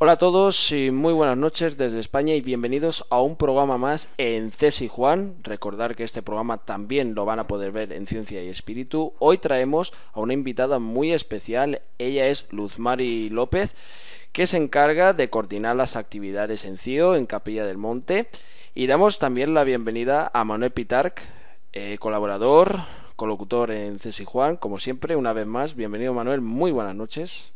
Hola a todos y muy buenas noches desde España y bienvenidos a un programa más en Cesi Juan. Recordar que este programa también lo van a poder ver en Ciencia y Espíritu. Hoy traemos a una invitada muy especial. Ella es Luzmari López, que se encarga de coordinar las actividades en CIO, en Capilla del Monte. Y damos también la bienvenida a Manuel Pitarch, colaborador, colocutor en Cesi Juan. Como siempre, una vez más, bienvenido Manuel, muy buenas noches.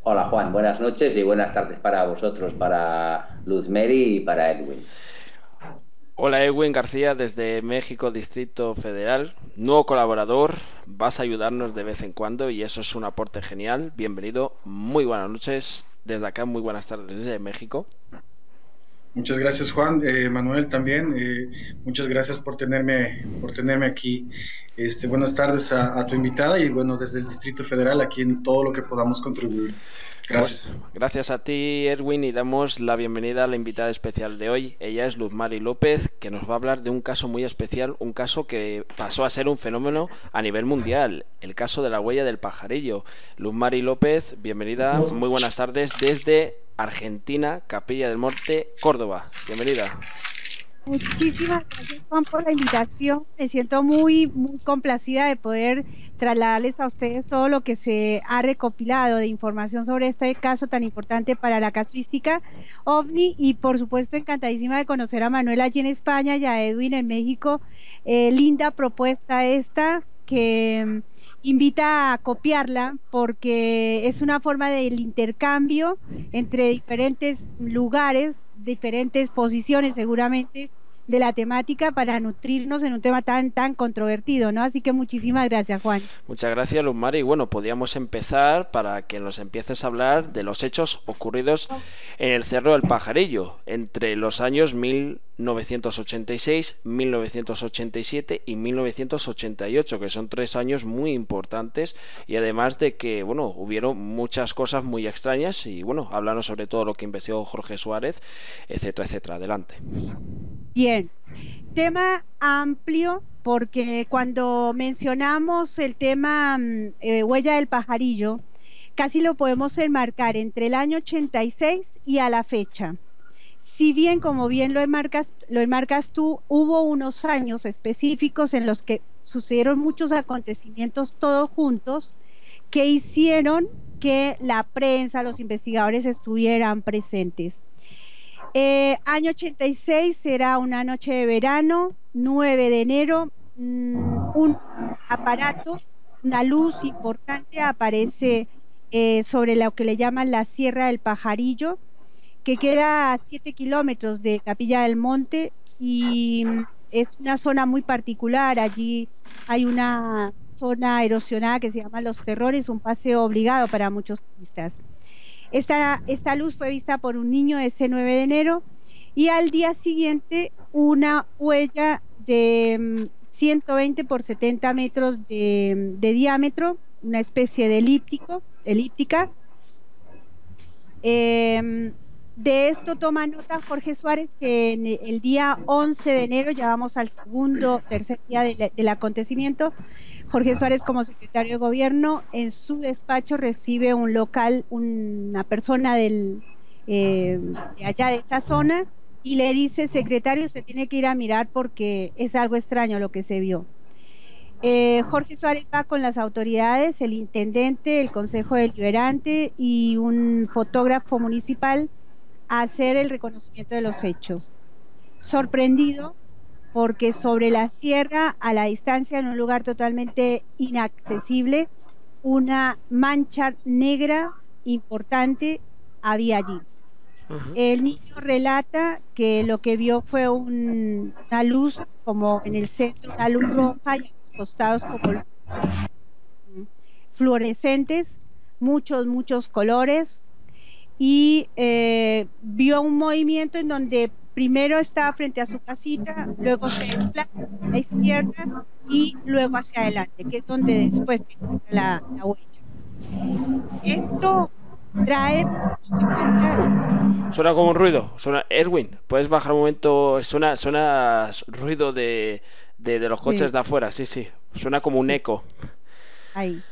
Hola Juan, buenas noches y buenas tardes para vosotros, para Luzmeri y para Edwin. Hola Edwin García desde México, Distrito Federal, nuevo colaborador, vas a ayudarnos de vez en cuando y eso es un aporte genial. Bienvenido, muy buenas noches desde acá, muy buenas tardes desde México. Muchas gracias, Juan. Manuel también, muchas gracias por tenerme aquí. Buenas tardes a tu invitada y bueno, desde el Distrito Federal, aquí en todo lo que podamos contribuir. Pues Gracias. gracias a ti, Edwin, y damos la bienvenida a la invitada especial de hoy. Ella es Luzmari López, que nos va a hablar de un caso muy especial, un caso que pasó a ser un fenómeno a nivel mundial, el caso de la huella del pajarillo. Luzmari López, bienvenida, muy buenas tardes desde Argentina, Capilla del Monte, Córdoba. Bienvenida. Muchísimas gracias, Juan, por la invitación. Me siento muy complacida de poder trasladarles a ustedes todo lo que se ha recopilado de información sobre este caso tan importante para la casuística OVNI y, por supuesto, encantadísima de conocer a Manuel allí en España y a Edwin en México. Linda propuesta esta que invita a copiarla porque es una forma del intercambio entre diferentes lugares, diferentes posiciones seguramente de la temática para nutrirnos en un tema tan controvertido, ¿no? Así que muchísimas gracias, Juan. Muchas gracias, Luzmari. Y bueno, podríamos empezar para que nos empieces a hablar de los hechos ocurridos en el Cerro del Pajarillo entre los años 1986, 1987 y 1988, que son 3 años muy importantes y además de que, bueno, hubieron muchas cosas muy extrañas y, bueno, háblanos sobre todo lo que investigó Jorge Suárez, etcétera, etcétera. Adelante. Bien, tema amplio porque cuando mencionamos el tema huella del pajarillo, casi lo podemos enmarcar entre el año 86 y a la fecha. Si bien, como bien lo enmarcas tú, hubo unos años específicos en los que sucedieron muchos acontecimientos todos juntos que hicieron que la prensa, los investigadores estuvieran presentes. Año 86 era una noche de verano, 9 de enero, un aparato, una luz importante aparece sobre lo que le llaman la Sierra del Pajarillo, que queda a 7 kilómetros de Capilla del Monte y es una zona muy particular. Allí hay una zona erosionada que se llama Los Terrores, un paseo obligado para muchos turistas. Esta luz fue vista por un niño ese 9 de enero y al día siguiente una huella de 120 por 70 metros de diámetro, una especie de elíptica. De esto toma nota Jorge Suárez, que en el día 11 de enero, ya vamos al tercer día del acontecimiento, Jorge Suárez, como secretario de gobierno, en su despacho recibe una persona de allá de esa zona y le dice: secretario, se tiene que ir a mirar porque es algo extraño lo que se vio. Jorge Suárez va con las autoridades, el intendente, el consejo deliberante y un fotógrafo municipal a hacer el reconocimiento de los hechos. Sorprendido porque sobre la sierra, a la distancia, en un lugar totalmente inaccesible, una mancha negra importante había allí. El niño relata que lo que vio fue una luz como en el centro, una luz roja y a los costados como luces fluorescentes, muchos colores, y vio un movimiento en donde primero estaba frente a su casita, luego se desplaza a la izquierda y luego hacia adelante, que es donde después se encuentra la huella. Esto trae por consecuencia... Suena como un ruido. Suena, Edwin, ¿puedes bajar un momento? Suena ruido de los coches Sí, de afuera, sí, sí. Suena como un sí, eco. ahí.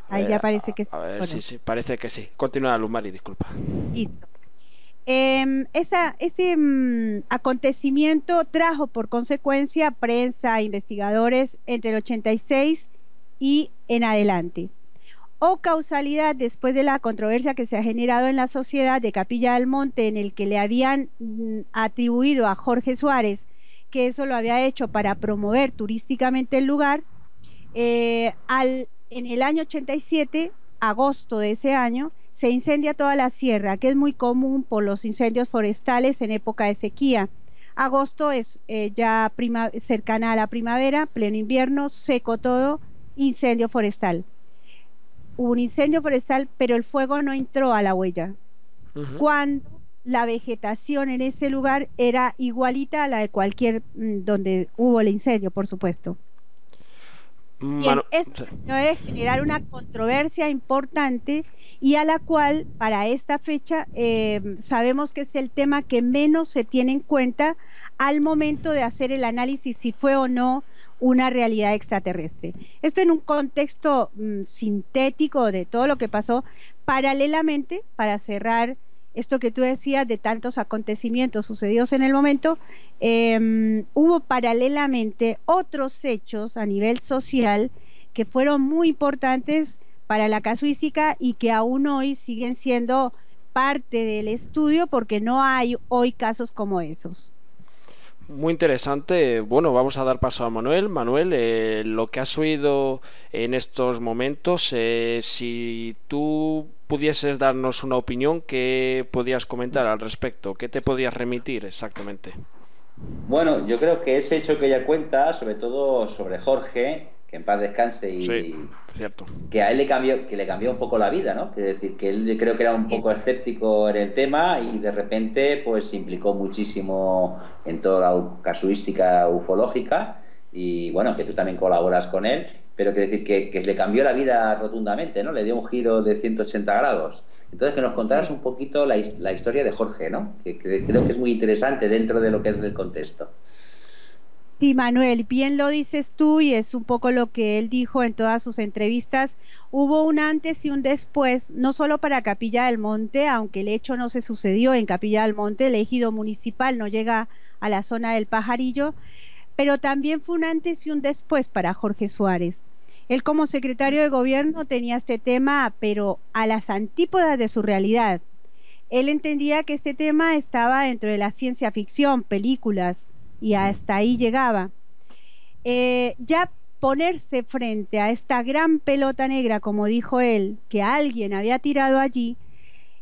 Ahí ya parece que sí. A ver, sí, parece que sí. Continúa, Luz Mari, disculpa. Listo. Ese acontecimiento trajo por consecuencia prensa, investigadores entre el 86 y en adelante. O causalidad después de la controversia que se ha generado en la sociedad de Capilla del Monte, en el que le habían atribuido a Jorge Suárez que eso lo había hecho para promover turísticamente el lugar. En el año 87, agosto de ese año, se incendia toda la sierra, que es muy común por los incendios forestales en época de sequía. Agosto es ya cercana a la primavera, pleno invierno, seco todo, incendio forestal. Hubo un incendio forestal, pero el fuego no entró a la huella. Cuando la vegetación en ese lugar era igualita a la de cualquier donde hubo el incendio, por supuesto. Esto debe generar una controversia importante y a la cual para esta fecha sabemos que es el tema que menos se tiene en cuenta al momento de hacer el análisis si fue o no una realidad extraterrestre. Esto en un contexto sintético de todo lo que pasó. Paralelamente, para cerrar esto que tú decías de tantos acontecimientos sucedidos en el momento, hubo paralelamente otros hechos a nivel social que fueron muy importantes para la casuística y que aún hoy siguen siendo parte del estudio porque no hay hoy casos como esos. Muy interesante. Bueno, vamos a dar paso a Manuel. Manuel, lo que has oído en estos momentos, si tú pudieses darnos una opinión, ¿qué podías comentar al respecto? ¿Qué te podías remitir exactamente? Bueno, yo creo que ese hecho que ella cuenta, sobre todo sobre Jorge, que en paz descanse, y sí, cierto, que a él le cambió un poco la vida, ¿no? Es decir, que él creo que era un poco escéptico en el tema y de repente pues se implicó muchísimo en toda la casuística ufológica y bueno, que tú también colaboras con él, pero quiere decir que le cambió la vida rotundamente, ¿no? Le dio un giro de 180 grados. Entonces, que nos contaras un poquito la historia de Jorge, ¿no? Que creo que es muy interesante dentro de lo que es el contexto. Sí, Manuel, bien lo dices tú y es un poco lo que él dijo en todas sus entrevistas. Hubo un antes y un después, no solo para Capilla del Monte, aunque el hecho no se sucedió en Capilla del Monte, el ejido municipal no llega a la zona del Pajarillo, pero también fue un antes y un después para Jorge Suárez. Él como secretario de gobierno tenía este tema, pero a las antípodas de su realidad. Él entendía que este tema estaba dentro de la ciencia ficción, películas, y hasta ahí llegaba. Ya ponerse frente a esta gran pelota negra, como dijo él, que alguien había tirado allí,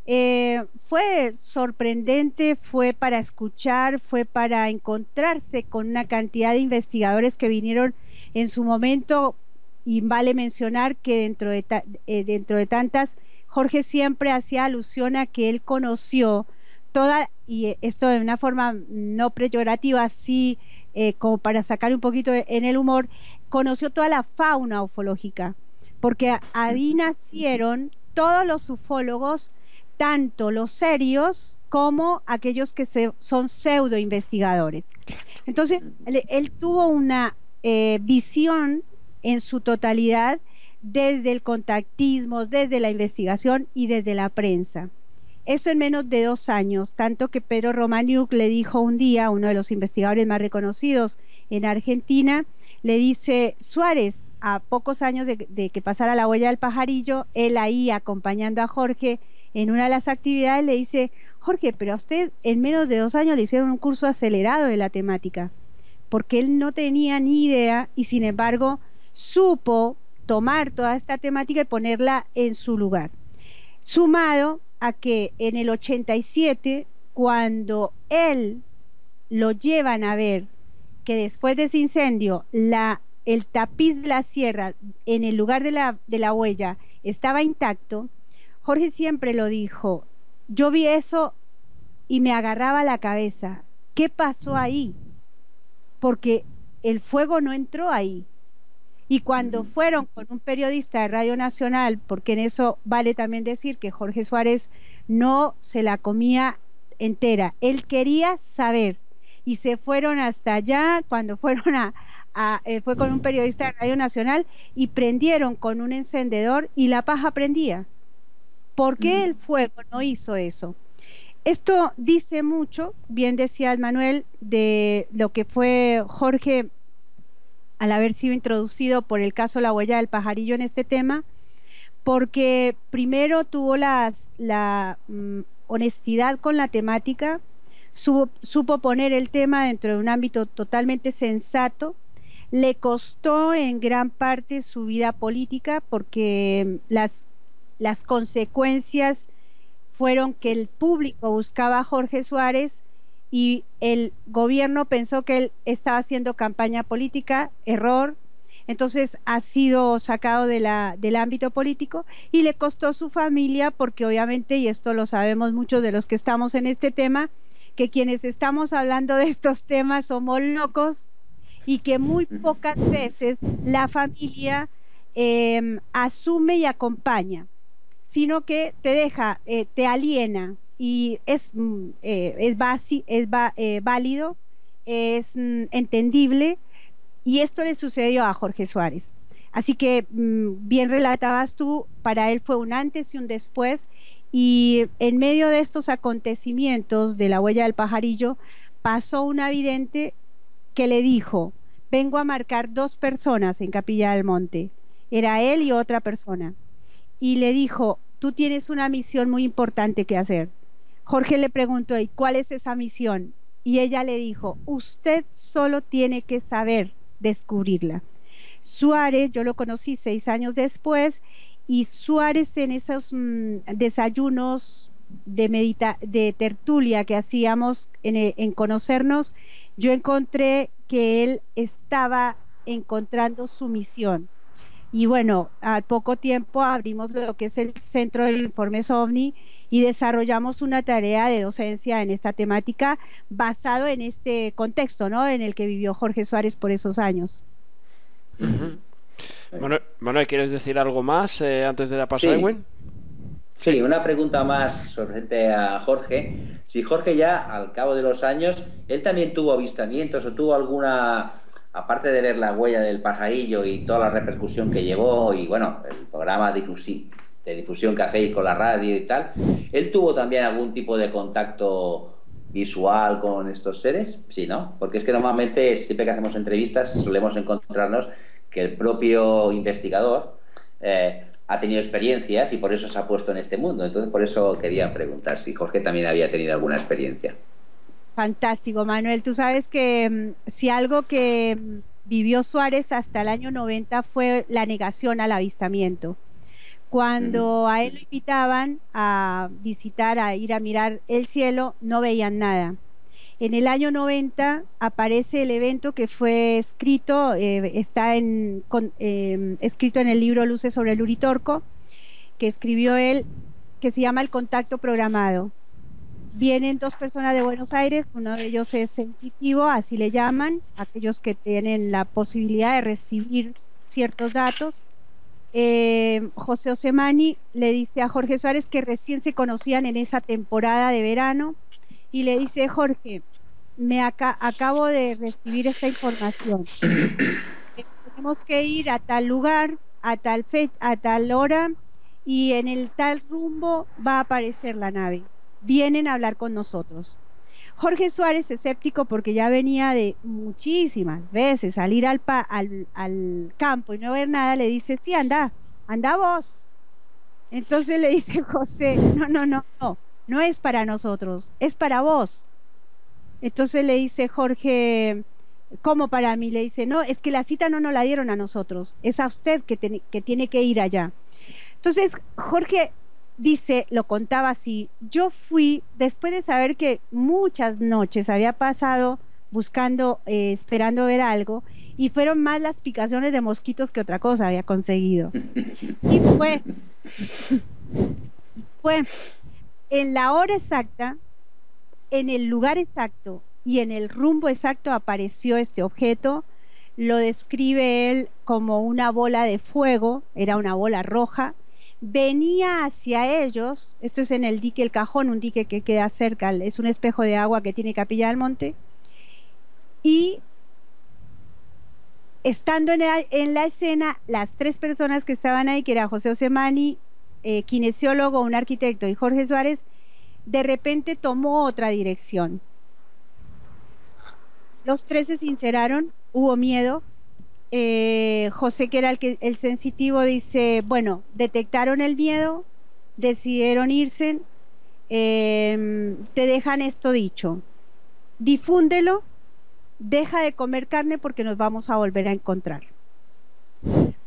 fue sorprendente, fue para escuchar, fue para encontrarse con una cantidad de investigadores que vinieron en su momento, y vale mencionar que dentro de tantas, Jorge siempre hacía alusión a que él conoció toda, y esto de una forma no peyorativa, sí, como para sacar un poquito en el humor, conoció toda la fauna ufológica, porque ahí nacieron todos los ufólogos, tanto los serios como aquellos que son pseudo investigadores. Entonces, él tuvo una visión en su totalidad desde el contactismo, desde la investigación y desde la prensa. Eso en menos de 2 años, tanto que Pedro Romaniuk le dijo un día, uno de los investigadores más reconocidos en Argentina, le dice: Suárez, a pocos años de que pasara la huella del Pajarillo, él ahí acompañando a Jorge en una de las actividades, le dice: Jorge, pero a usted en menos de 2 años le hicieron un curso acelerado de la temática, porque él no tenía ni idea y sin embargo supo tomar toda esta temática y ponerla en su lugar. Sumado a que en el 87, cuando él lo llevan a ver que después de ese incendio el tapiz de la sierra en el lugar de la huella estaba intacto, Jorge siempre lo dijo: yo vi eso y me agarraba la cabeza, ¿qué pasó ahí? Porque el fuego no entró ahí. Y cuando fueron con un periodista de Radio Nacional, porque en eso vale también decir que Jorge Suárez no se la comía entera, él quería saber, y se fueron hasta allá. Cuando fueron a fue con un periodista de Radio Nacional y prendieron con un encendedor y la paja prendía. ¿Por qué el fuego no hizo eso? Esto dice mucho, bien decía Manuel, de lo que fue Jorge al haber sido introducido por el caso La Huella del Pajarillo en este tema, porque primero tuvo la honestidad con la temática, supo poner el tema dentro de un ámbito totalmente sensato. Le costó en gran parte su vida política porque las consecuencias fueron que el público buscaba a Jorge Suárez y el gobierno pensó que él estaba haciendo campaña política, error. Entonces ha sido sacado del ámbito político y le costó su familia porque obviamente, y esto lo sabemos muchos de los que estamos en este tema, que quienes estamos hablando de estos temas somos locos y que muy pocas veces la familia asume y acompaña, sino que te deja, te aliena y es válido, es entendible. Y esto le sucedió a Jorge Suárez. Así que bien relatabas tú, para él fue un antes y un después, y en medio de estos acontecimientos de La Huella del Pajarillo, pasó una vidente que le dijo: vengo a marcar 2 personas en Capilla del Monte. Era él y otra persona. Y le dijo: tú tienes una misión muy importante que hacer. Jorge le preguntó: ¿y cuál es esa misión? Y ella le dijo: usted solo tiene que saber descubrirla. Suárez, yo lo conocí 6 años después, y Suárez en esos desayunos de tertulia que hacíamos en conocernos, yo encontré que él estaba encontrando su misión. Y bueno, al poco tiempo abrimos lo que es el Centro de Informes OVNI y desarrollamos una tarea de docencia en esta temática basado en este contexto, ¿no?, en el que vivió Jorge Suárez por esos años. Manuel, ¿quieres decir algo más antes de la paso a Edwin? Sí, una pregunta más sobre a Jorge. Si Jorge ya, al cabo de los años, él también tuvo avistamientos o tuvo alguna, aparte de ver La Huella del Pajarillo y toda la repercusión que llevó y bueno, el programa de difusión que hacéis con la radio y tal, ¿él tuvo también algún tipo de contacto visual con estos seres? Sí, ¿no? Porque es que normalmente siempre que hacemos entrevistas solemos encontrarnos que el propio investigador ha tenido experiencias y por eso se ha puesto en este mundo. Entonces por eso quería preguntar si Jorge también había tenido alguna experiencia. Fantástico, Manuel. Tú sabes que si algo que vivió Suárez hasta el año 90 fue la negación al avistamiento. Cuando a él lo invitaban a visitar, a ir a mirar el cielo, no veían nada. En el año 90 aparece el evento que fue escrito, está escrito en el libro Luces sobre el Uritorco, que escribió él, que se llama El Contacto Programado. Vienen 2 personas de Buenos Aires, uno de ellos es sensitivo, así le llaman, aquellos que tienen la posibilidad de recibir ciertos datos. José Osemani le dice a Jorge Suárez que recién se conocían en esa temporada de verano y le dice: Jorge, acabo de recibir esta información, tenemos que ir a tal lugar, a tal hora, y en el tal rumbo va a aparecer la nave, vienen a hablar con nosotros. Jorge Suárez, escéptico porque ya venía de muchísimas veces salir al campo y no ver nada, le dice: sí, anda vos. Entonces le dice José: no es para nosotros, es para vos. Entonces le dice Jorge: ¿cómo para mí? Le dice: no, es que la cita no nos la dieron a nosotros, es a usted que tiene que ir allá. Entonces Jorge dice, lo contaba así: yo fui después de saber que muchas noches había pasado buscando, esperando ver algo, y fueron más las picaciones de mosquitos que otra cosa había conseguido. Y fue en la hora exacta, en el lugar exacto y en el rumbo exacto apareció este objeto. Lo describe él como una bola de fuego, era una bola roja. Venía hacia ellos, esto es en el dique El Cajón, un dique que queda cerca, es un espejo de agua que tiene Capilla del Monte, y estando en la escena, las tres personas que estaban ahí, que era José Osemani, kinesiólogo, un arquitecto, y Jorge Suárez, de repente tomó otra dirección. Los tres se sinceraron, hubo miedo. José, que era el sensitivo, dice, bueno, detectaron el miedo, decidieron irse, te dejan esto dicho, difúndelo, deja de comer carne porque nos vamos a volver a encontrar.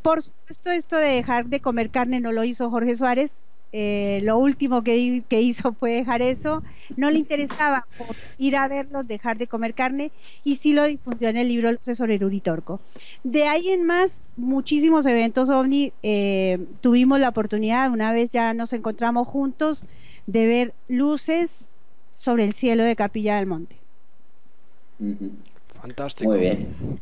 Por supuesto, esto de dejar de comer carne no lo hizo Jorge Suárez. Lo último que hizo fue dejar eso. No le interesaba ir a verlos, dejar de comer carne, y sí lo difundió en el libro Luces sobre el Uritorco. De ahí en más, muchísimos eventos OVNI. Tuvimos la oportunidad, una vez ya nos encontramos juntos, de ver luces sobre el cielo de Capilla del Monte. Fantástico. Muy bien.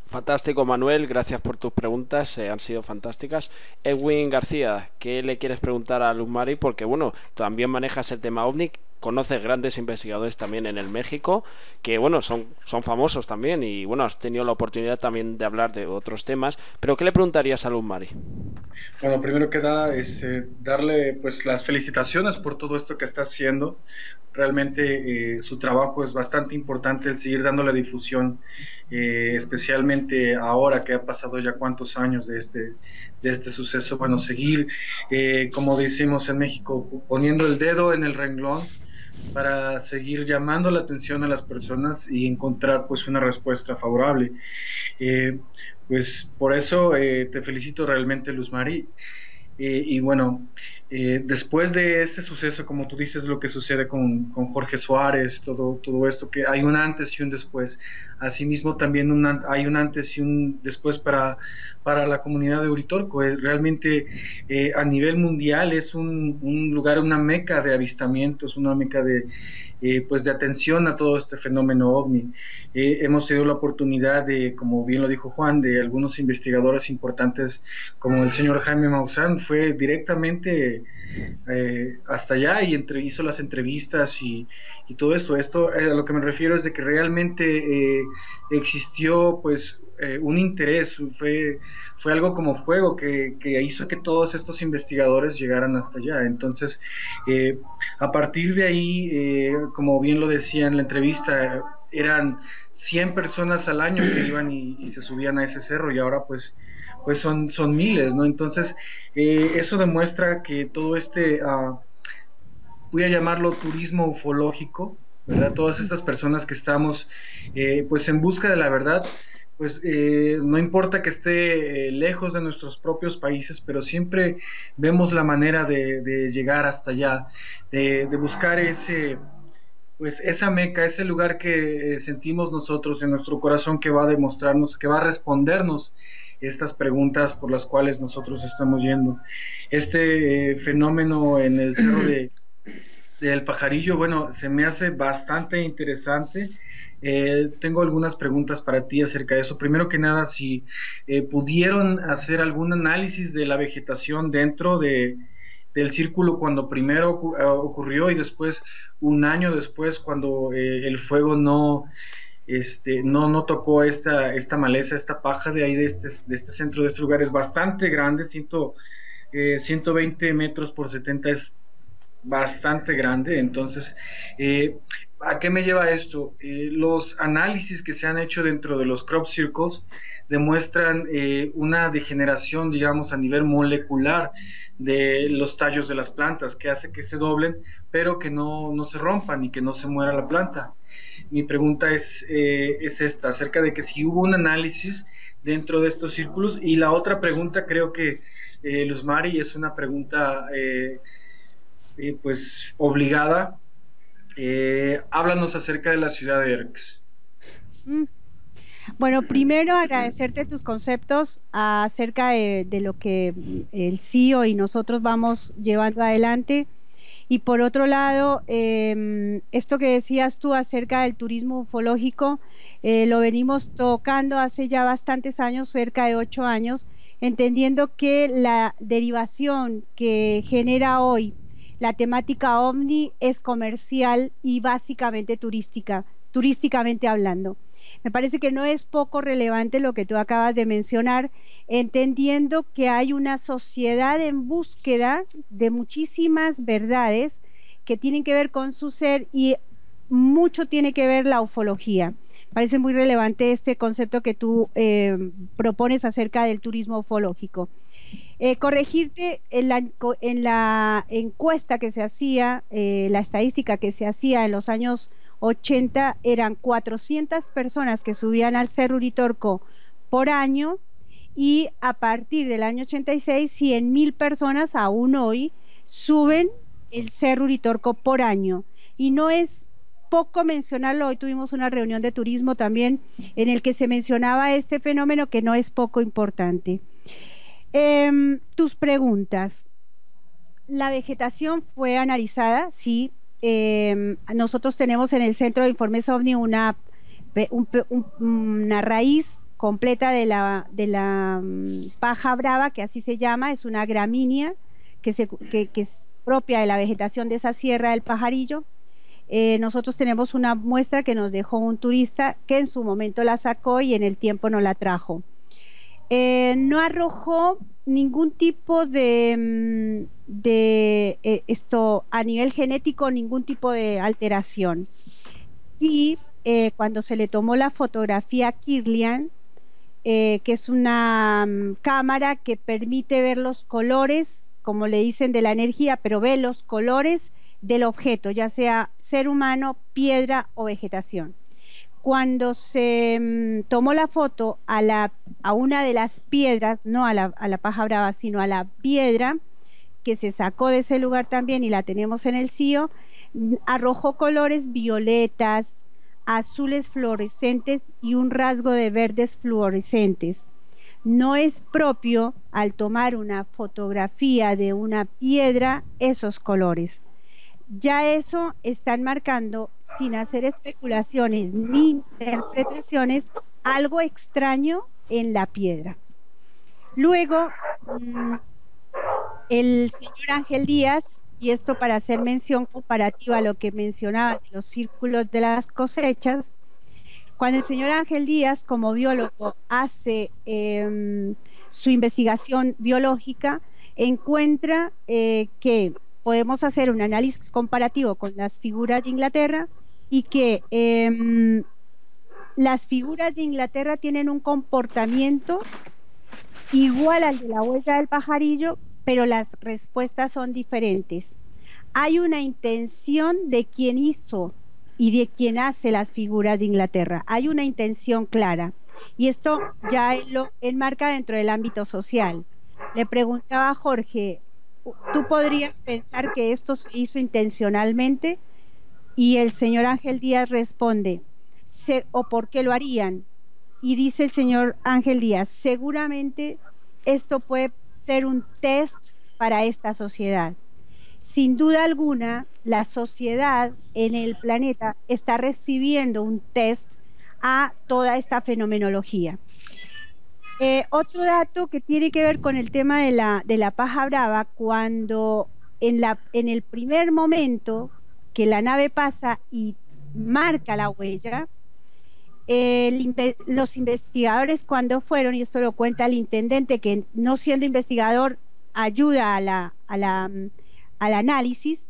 Fantástico, Manuel, gracias por tus preguntas, han sido fantásticas. Edwin García, ¿qué le quieres preguntar a Luz Mari? Porque bueno, también manejas el tema OVNI, conoces grandes investigadores también en el México, que bueno, son famosos también, y bueno, has tenido la oportunidad también de hablar de otros temas, pero ¿qué le preguntarías a Luz Mari? Bueno, primero que nada, darle pues las felicitaciones por todo esto que está haciendo. Realmente su trabajo es bastante importante, el seguir dando la difusión, especialmente ahora que ha pasado ya cuántos años de este suceso. Bueno, seguir, como decimos en México, poniendo el dedo en el renglón para seguir llamando la atención a las personas y encontrar pues una respuesta favorable. Pues por eso te felicito realmente, Luz Mari. Y bueno, después de este suceso, como tú dices, lo que sucede con Jorge Suárez, todo esto, que hay un antes y un después. Asimismo, también hay un antes y un después para la comunidad de Uritorco. Realmente a nivel mundial es un lugar, una meca de avistamientos, una meca pues de atención a todo este fenómeno OVNI. Hemos tenido la oportunidad de, como bien lo dijo Juan, de algunos investigadores importantes como el señor Jaime Maussan, fue directamente hasta allá y hizo las entrevistas y todo esto. A lo que me refiero es de que realmente existió pues un interés, fue algo como fuego que hizo que todos estos investigadores llegaran hasta allá. Entonces, a partir de ahí, como bien lo decía en la entrevista, eran 100 personas al año que iban y se subían a ese cerro, y ahora pues son miles, ¿no? Entonces, eso demuestra que todo voy a llamarlo turismo ufológico, ¿verdad? Todas estas personas que estamos pues en busca de la verdad, pues no importa que esté lejos de nuestros propios países, pero siempre vemos la manera de llegar hasta allá, de buscar pues esa meca, ese lugar que sentimos nosotros en nuestro corazón, que va a demostrarnos, que va a respondernos estas preguntas por las cuales nosotros estamos yendo. Este fenómeno en el cerro del Pajarillo, bueno, se me hace bastante interesante. Tengo algunas preguntas para ti acerca de eso. Primero que nada, si pudieron hacer algún análisis de la vegetación dentro del círculo cuando primero ocurrió, y después, un año después, cuando el fuego no tocó esta maleza, esta paja de ahí, de este centro, de este lugar. Es bastante grande, 120 metros por 70, es bastante grande. Entonces, ¿a qué me lleva esto? Los análisis que se han hecho dentro de los crop circles demuestran una degeneración, digamos, a nivel molecular de los tallos de las plantas, que hace que se doblen, pero que no se rompan y que no se muera la planta. Mi pregunta es esta, acerca de que si hubo un análisis dentro de estos círculos. Y la otra pregunta, creo que Luz Mari, es una pregunta pues obligada. Háblanos acerca de la ciudad de Erx. Bueno, primero agradecerte tus conceptos acerca de lo que el CIO y nosotros vamos llevando adelante. Y por otro lado, esto que decías tú acerca del turismo ufológico, lo venimos tocando hace ya bastantes años, cerca de 8 años, entendiendo que la derivación que genera hoy la temática OVNI es comercial y básicamente turística. turísticamente hablando. Me parece que no es poco relevante lo que tú acabas de mencionar, entendiendo que hay una sociedad en búsqueda de muchísimas verdades que tienen que ver con su ser y mucho tiene que ver la ufología. Parece muy relevante este concepto que tú propones acerca del turismo ufológico. Corregirte en la encuesta que se hacía, la estadística que se hacía en los años 80, eran 400 personas que subían al Cerro Uritorco por año, y a partir del año 86, 100.000 personas aún hoy suben el Cerro Uritorco por año. Y no es poco mencionarlo. Hoy tuvimos una reunión de turismo también en el que se mencionaba este fenómeno, que no es poco importante. Tus preguntas. La vegetación fue analizada, sí. Nosotros tenemos en el Centro de Informes OVNI una raíz completa de la paja brava, que así se llama, es una gramínea que es propia de la vegetación de esa sierra del Pajarillo. Nosotros tenemos una muestra que nos dejó un turista que en su momento la sacó y en el tiempo no la trajo. No arrojó ningún tipo de esto a nivel genético, ningún tipo de alteración. Y cuando se le tomó la fotografía Kirlian, que es una cámara que permite ver los colores, como le dicen, de la energía, pero ve los colores del objeto, ya sea ser humano, piedra o vegetación. Cuando se tomó la foto a una de las piedras, no a la paja brava, sino a la piedra que se sacó de ese lugar también y la tenemos en el CIO, arrojó colores violetas, azules fluorescentes y un rasgo de verdes fluorescentes. No es propio al tomar una fotografía de una piedra esos colores. Ya eso están marcando, sin hacer especulaciones ni interpretaciones, algo extraño en la piedra. Luego, el señor Ángel Díaz, y esto para hacer mención comparativa a lo que mencionaba de los círculos de las cosechas, cuando el señor Ángel Díaz, como biólogo, hace su investigación biológica, encuentra que podemos hacer un análisis comparativo con las figuras de Inglaterra y que las figuras de Inglaterra tienen un comportamiento igual al de la huella del pajarillo, pero las respuestas son diferentes. Hay una intención de quien hizo y de quien hace las figuras de Inglaterra. Hay una intención clara. Y esto ya lo enmarca dentro del ámbito social. Le preguntaba a Jorge, ¿tú podrías pensar que esto se hizo intencionalmente? Y el señor Ángel Díaz responde, ¿o por qué lo harían? Y dice el señor Ángel Díaz, seguramente esto puede ser un test para esta sociedad. Sin duda alguna, la sociedad en el planeta está recibiendo un test a toda esta fenomenología. Otro dato que tiene que ver con el tema de la paja brava, cuando en el primer momento que la nave pasa y marca la huella, los investigadores cuando fueron, y esto lo cuenta el intendente, que no siendo investigador ayuda al análisis,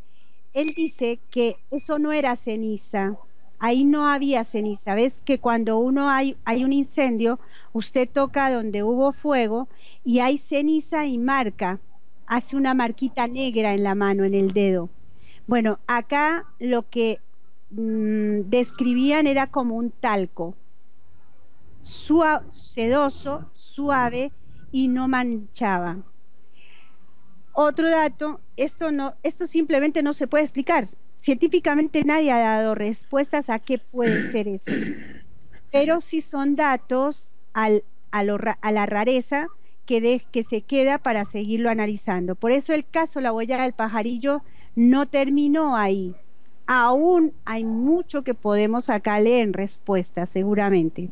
él dice que eso no era ceniza, ahí no había ceniza. Ves que cuando hay un incendio, usted toca donde hubo fuego y hay ceniza y marca, hace una marquita negra en la mano, en el dedo. Bueno, acá lo que describían era como un talco, sedoso, suave y no manchaba. Otro dato, esto simplemente no se puede explicar. Científicamente nadie ha dado respuestas a qué puede ser eso. Pero sí son datos a la rareza que se queda para seguirlo analizando. Por eso el caso La Huella del Pajarillo no terminó ahí. Aún hay mucho que podemos sacarle en respuesta, seguramente.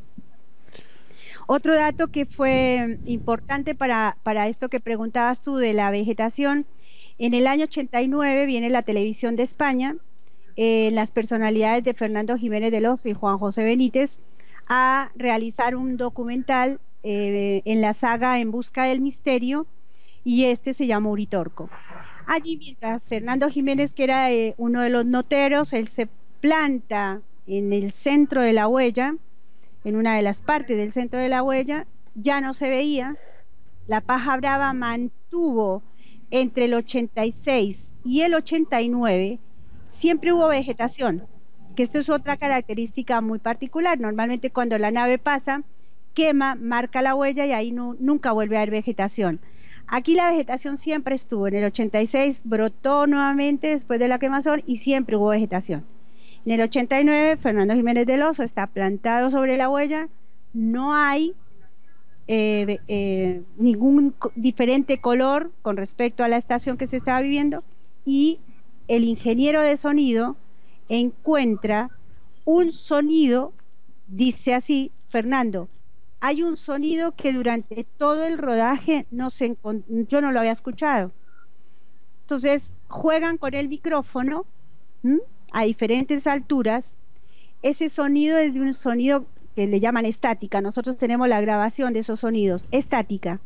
Otro dato que fue importante para esto que preguntabas tú de la vegetación, en el año 89 viene la televisión de España, las personalidades de Fernando Jiménez del Oso y Juan José Benítez a realizar un documental en la saga En Busca del Misterio, y este se llama Uritorco. Allí, mientras Fernando Jiménez, que era uno de los noteros, él se planta en el centro de la huella, en una de las partes del centro de la huella, ya no se veía. La Paja Brava mantuvo entre el 86 y el 89, siempre hubo vegetación, que esto es otra característica muy particular. Normalmente cuando la nave pasa, quema, marca la huella y ahí nunca vuelve a haber vegetación. Aquí la vegetación siempre estuvo. En el 86 brotó nuevamente después de la quemazón y siempre hubo vegetación. En el 89, Fernando Jiménez del Oso está plantado sobre la huella, no hay ningún diferente color con respecto a la estación que se estaba viviendo, y el ingeniero de sonido encuentra un sonido, dice así Fernando: hay un sonido que durante todo el rodaje yo no lo había escuchado. Entonces juegan con el micrófono a diferentes alturas. Ese sonido es de un sonido que le llaman estática. Nosotros tenemos la grabación de esos sonidos, estática.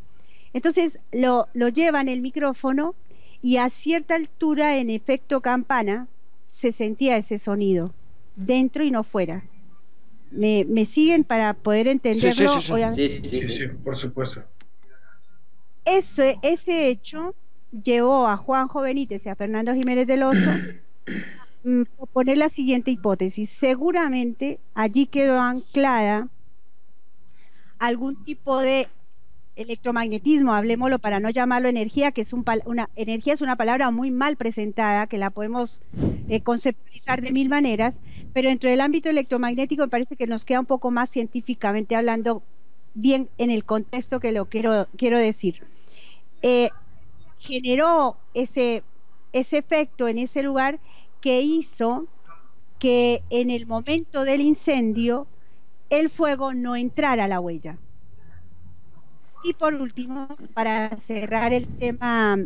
Entonces lo llevan el micrófono y a cierta altura, en efecto campana, se sentía ese sonido, dentro y no fuera. ¿Me siguen para poder entenderlo? Sí, por supuesto. Ese hecho llevó a Juanjo Benítez y a Fernando Jiménez del Oso a poner la siguiente hipótesis: seguramente allí quedó anclada algún tipo de electromagnetismo, hablemoslo para no llamarlo energía, que es energía es una palabra muy mal presentada, que la podemos conceptualizar de mil maneras, pero dentro del ámbito electromagnético me parece que nos queda un poco más científicamente hablando bien en el contexto que lo quiero decir. Generó ese efecto en ese lugar que hizo que en el momento del incendio el fuego no entrara a la huella. Y por último, para cerrar el tema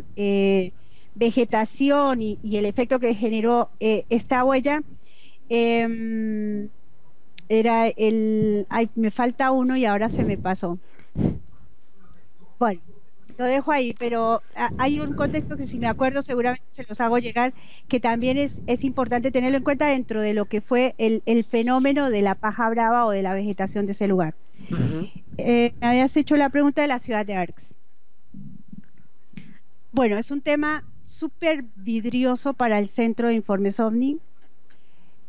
vegetación y el efecto que generó esta huella, me falta uno y ahora se me pasó. Bueno, lo dejo ahí, pero hay un contexto que, si me acuerdo, seguramente se los hago llegar, que también es importante tenerlo en cuenta dentro de lo que fue el fenómeno de la paja brava o de la vegetación de ese lugar. Me habías hecho la pregunta de la ciudad de Arx. Bueno, es un tema súper vidrioso para el Centro de Informes OVNI.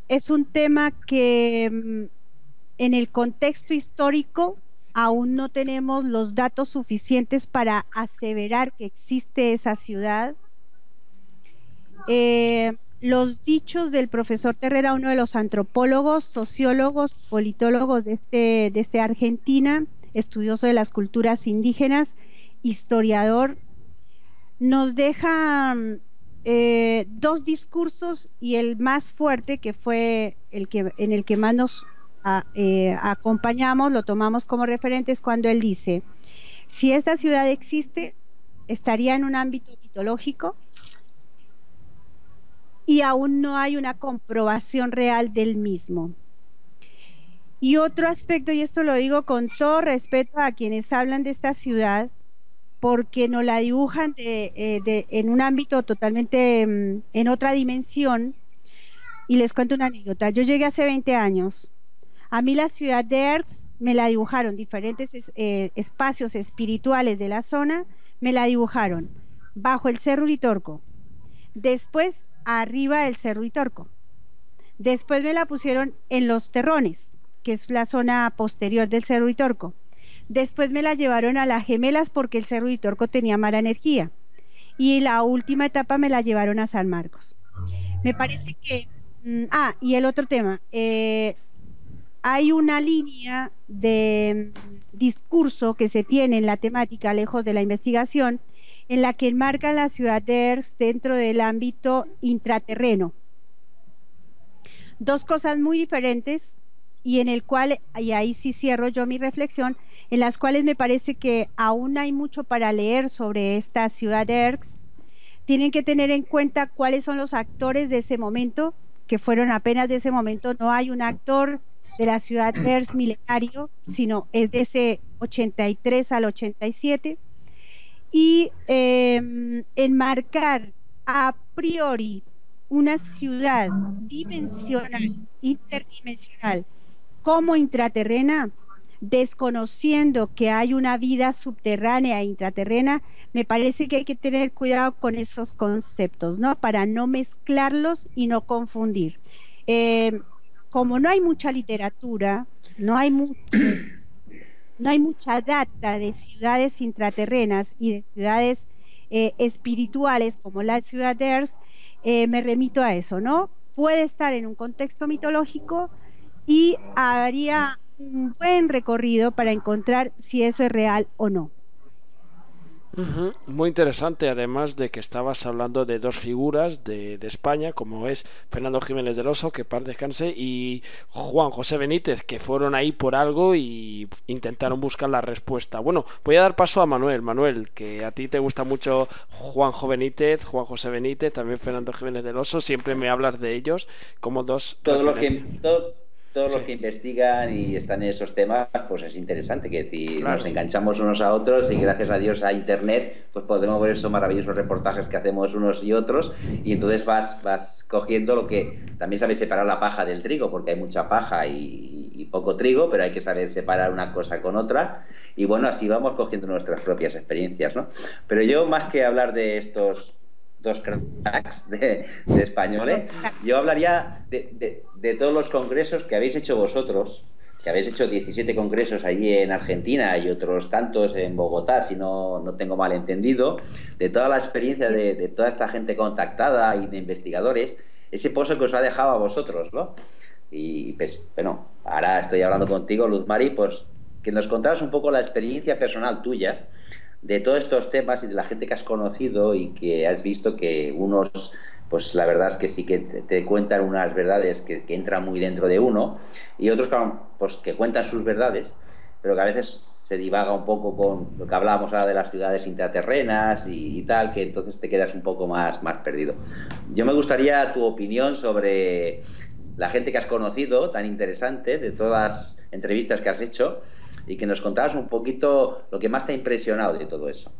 Es un tema que en el contexto histórico aún no tenemos los datos suficientes para aseverar que existe esa ciudad. Los dichos del profesor Terrera, uno de los antropólogos, sociólogos, politólogos de Argentina, estudioso de las culturas indígenas, historiador, nos deja dos discursos, y el más fuerte, que fue en el que más nos acompañamos, lo tomamos como referentes, cuando él dice: si esta ciudad existe, estaría en un ámbito mitológico y aún no hay una comprobación real del mismo. Y otro aspecto, y esto lo digo con todo respeto a quienes hablan de esta ciudad, porque nos la dibujan en un ámbito totalmente en otra dimensión, y les cuento una anécdota. Yo llegué hace 20 años. A mí la ciudad de Erx me la dibujaron, diferentes espacios espirituales de la zona, me la dibujaron bajo el Cerro Uritorco, después arriba del Cerro Uritorco, después me la pusieron en Los Terrones, que es la zona posterior del Cerro Uritorco, después me la llevaron a Las Gemelas porque el Cerro Uritorco tenía mala energía, y la última etapa me la llevaron a San Marcos. Me parece que y el otro tema, hay una línea de discurso que se tiene en la temática, lejos de la investigación, en la que enmarca la ciudad de Erx dentro del ámbito intraterreno. Dos cosas muy diferentes, y en el cual, y ahí sí cierro yo mi reflexión, en las cuales me parece que aún hay mucho para leer sobre esta ciudad de Erx. Tienen que tener en cuenta cuáles son los actores de ese momento, que fueron apenas de ese momento. No hay un actor de la ciudad Hearst milenario, sino es de ese 83 al 87. Y enmarcar a priori una ciudad dimensional, interdimensional, como intraterrena, desconociendo que hay una vida subterránea e intraterrena, me parece que hay que tener cuidado con esos conceptos, ¿no? Para no mezclarlos y no confundir. Como no hay mucha literatura, no hay mucha data de ciudades intraterrenas y de ciudades espirituales como la ciudad de Hearst, me remito a eso, ¿no? Puede estar en un contexto mitológico y haría un buen recorrido para encontrar si eso es real o no. Muy interesante, además de que estabas hablando de dos figuras de España, como es Fernando Jiménez del Oso, que paz descanse, y Juan José Benítez, que fueron ahí por algo y intentaron buscar la respuesta. Bueno, voy a dar paso a Manuel. Manuel, que a ti te gusta mucho Juan José Benítez, también Fernando Jiménez del Oso, siempre me hablas de ellos como dos referencias. Todos los Sí. que investigan y están en esos temas, pues es interesante, que decir, Claro. nos enganchamos unos a otros y gracias a Dios a internet, pues podemos ver esos maravillosos reportajes que hacemos unos y otros, y entonces vas cogiendo lo que también sabes separar la paja del trigo, porque hay mucha paja y poco trigo, pero hay que saber separar una cosa con otra, y bueno, así vamos cogiendo nuestras propias experiencias, ¿no? Pero yo, más que hablar de estos dos cracks de españoles, yo hablaría de todos los congresos que habéis hecho vosotros, que habéis hecho 17 congresos allí en Argentina y otros tantos en Bogotá, si no tengo mal entendido, de toda la experiencia de toda esta gente contactada y de investigadores, ese pozo que os ha dejado a vosotros, ¿no? Y pues, bueno, ahora estoy hablando contigo, Luz Mari, pues que nos contaras un poco la experiencia personal tuya de todos estos temas y de la gente que has conocido y que has visto que unos, pues la verdad es que sí que te cuentan unas verdades que entran muy dentro de uno, y otros, claro, pues que cuentan sus verdades, pero que a veces se divaga un poco con lo que hablábamos ahora de las ciudades intraterrenas y tal, que entonces te quedas un poco más perdido. Yo me gustaría tu opinión sobre la gente que has conocido, tan interesante, de todas las entrevistas que has hecho, y que nos contabas un poquito lo que más te ha impresionado de todo eso.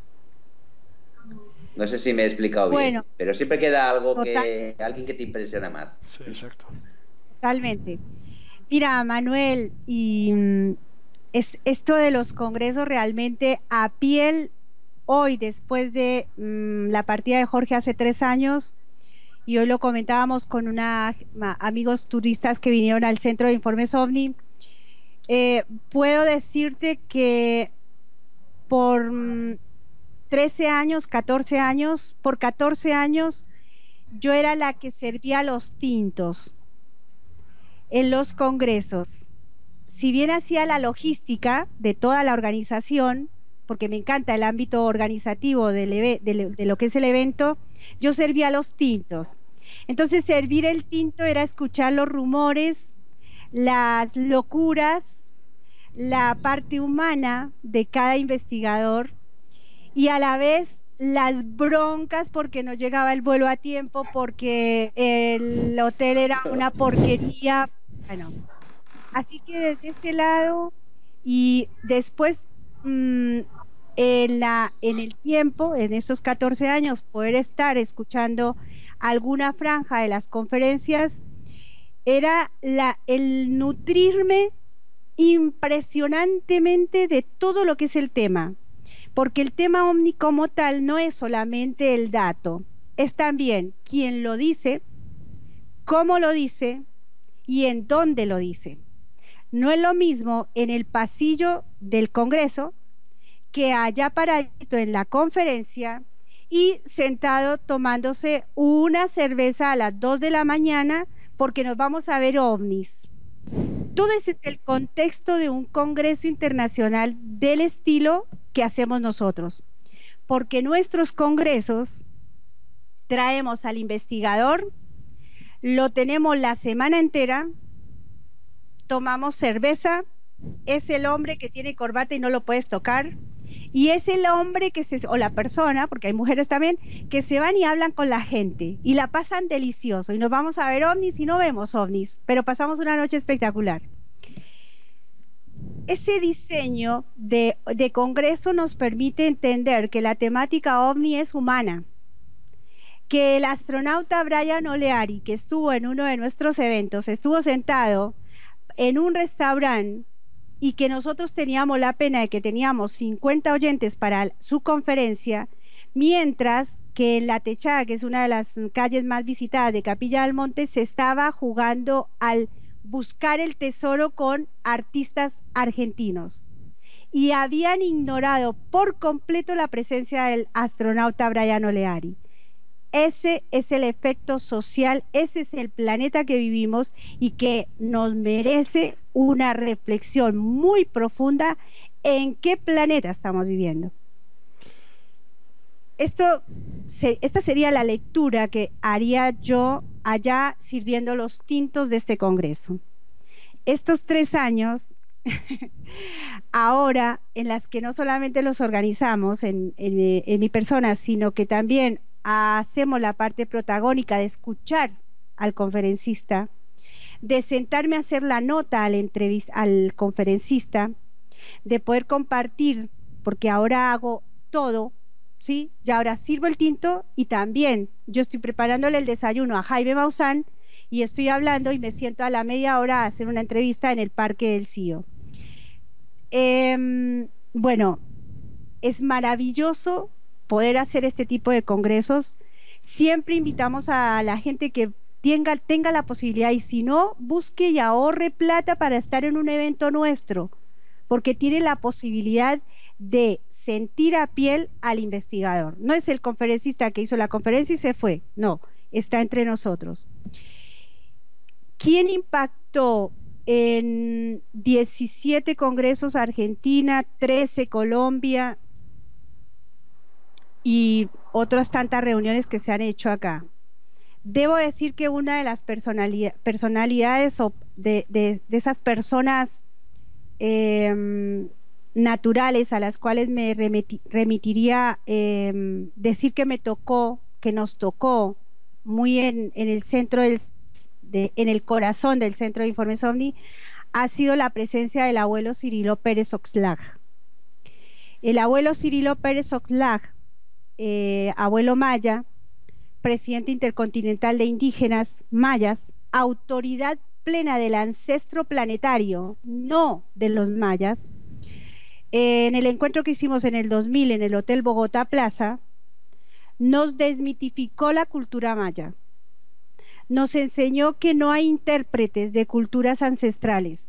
No sé si me he explicado bien, pero siempre queda algo alguien que te impresiona más. Sí, exacto. Totalmente. Mira, Manuel, y esto de los congresos realmente a piel, hoy después de la partida de Jorge hace 3 años, y hoy lo comentábamos con amigos turistas que vinieron al Centro de Informes OVNI, puedo decirte que por 13 años, 14 años, por 14 años yo era la que servía los tintos en los congresos. Si bien hacía la logística de toda la organización, porque me encanta el ámbito organizativo de lo que es el evento, yo servía los tintos. Entonces servir el tinto era escuchar los rumores, las locuras, la parte humana de cada investigador, y a la vez las broncas porque no llegaba el vuelo a tiempo, porque el hotel era una porquería. Bueno, así que desde ese lado, y después en el tiempo, en esos 14 años, poder estar escuchando alguna franja de las conferencias, era el nutrirme impresionantemente de todo lo que es el tema, porque el tema OVNI como tal no es solamente el dato, es también quién lo dice, cómo lo dice y en dónde lo dice. No es lo mismo en el pasillo del Congreso que allá paradito en la conferencia y sentado tomándose una cerveza a las 2 de la mañana porque nos vamos a ver ovnis. Todo ese es el contexto de un congreso internacional del estilo que hacemos nosotros, porque nuestros congresos traemos al investigador, lo tenemos la semana entera, tomamos cerveza, es el hombre que tiene corbata y no lo puedes tocar, Y es el hombre o la persona, porque hay mujeres también, que se van y hablan con la gente y la pasan delicioso. Y nos vamos a ver ovnis y no vemos ovnis, pero pasamos una noche espectacular. Ese diseño de congreso nos permite entender que la temática ovni es humana, que el astronauta Brian Oleari, que estuvo en uno de nuestros eventos, estuvo sentado en un restaurante y que nosotros teníamos la pena de que teníamos 50 oyentes para su conferencia, mientras que en La Techada, que es una de las calles más visitadas de Capilla del Monte, se estaba jugando al buscar el tesoro con artistas argentinos. Y habían ignorado por completo la presencia del astronauta Brian Oleari. Ese es el efecto social, ese es el planeta que vivimos y que nos merece una reflexión muy profunda en qué planeta estamos viviendo. Esta sería la lectura que haría yo allá sirviendo los tintos de este congreso. Estos 3 años, ahora en las que no solamente los organizamos en mi persona, sino que también hacemos la parte protagónica de escuchar al conferencista, de sentarme a hacer la nota al conferencista, de poder compartir, porque ahora hago todo, ¿sí? Y ahora sirvo el tinto y también yo estoy preparándole el desayuno a Jaime Maussan y estoy hablando y me siento a la media hora a hacer una entrevista en el Parque del Cío. Bueno, es maravilloso poder hacer este tipo de congresos. Siempre invitamos a la gente que tenga la posibilidad, y si no, busque y ahorre plata para estar en un evento nuestro, porque tiene la posibilidad de sentir a piel al investigador. No es el conferencista que hizo la conferencia y se fue, no, está entre nosotros. ¿Quién impactó en 17 congresos Argentina, 13 Colombia y otras tantas reuniones que se han hecho acá? Debo decir que una de las personalidades de esas personas naturales a las cuales me remitiría decir que nos tocó muy en el centro en el corazón del Centro de Informes OVNI, ha sido la presencia del abuelo Cirilo Pérez Oxlack. El abuelo Cirilo Pérez Oxlack, abuelo maya, presidente intercontinental de indígenas mayas, autoridad plena del ancestro planetario, no de los mayas. En el encuentro que hicimos en el 2000 en el Hotel Bogotá Plaza, nos desmitificó la cultura maya. Nos enseñó que no hay intérpretes de culturas ancestrales,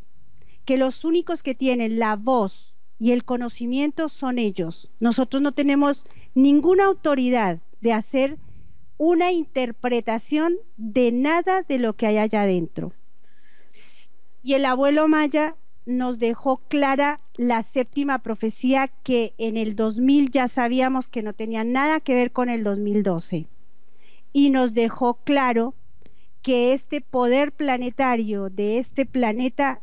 que los únicos que tienen la voz y el conocimiento son ellos. Nosotros no tenemos ninguna autoridad de hacer una interpretación de nada de lo que hay allá adentro. Y el abuelo maya nos dejó clara la séptima profecía, que en el 2000 ya sabíamos que no tenía nada que ver con el 2012. Y nos dejó claro que este poder planetario de este planeta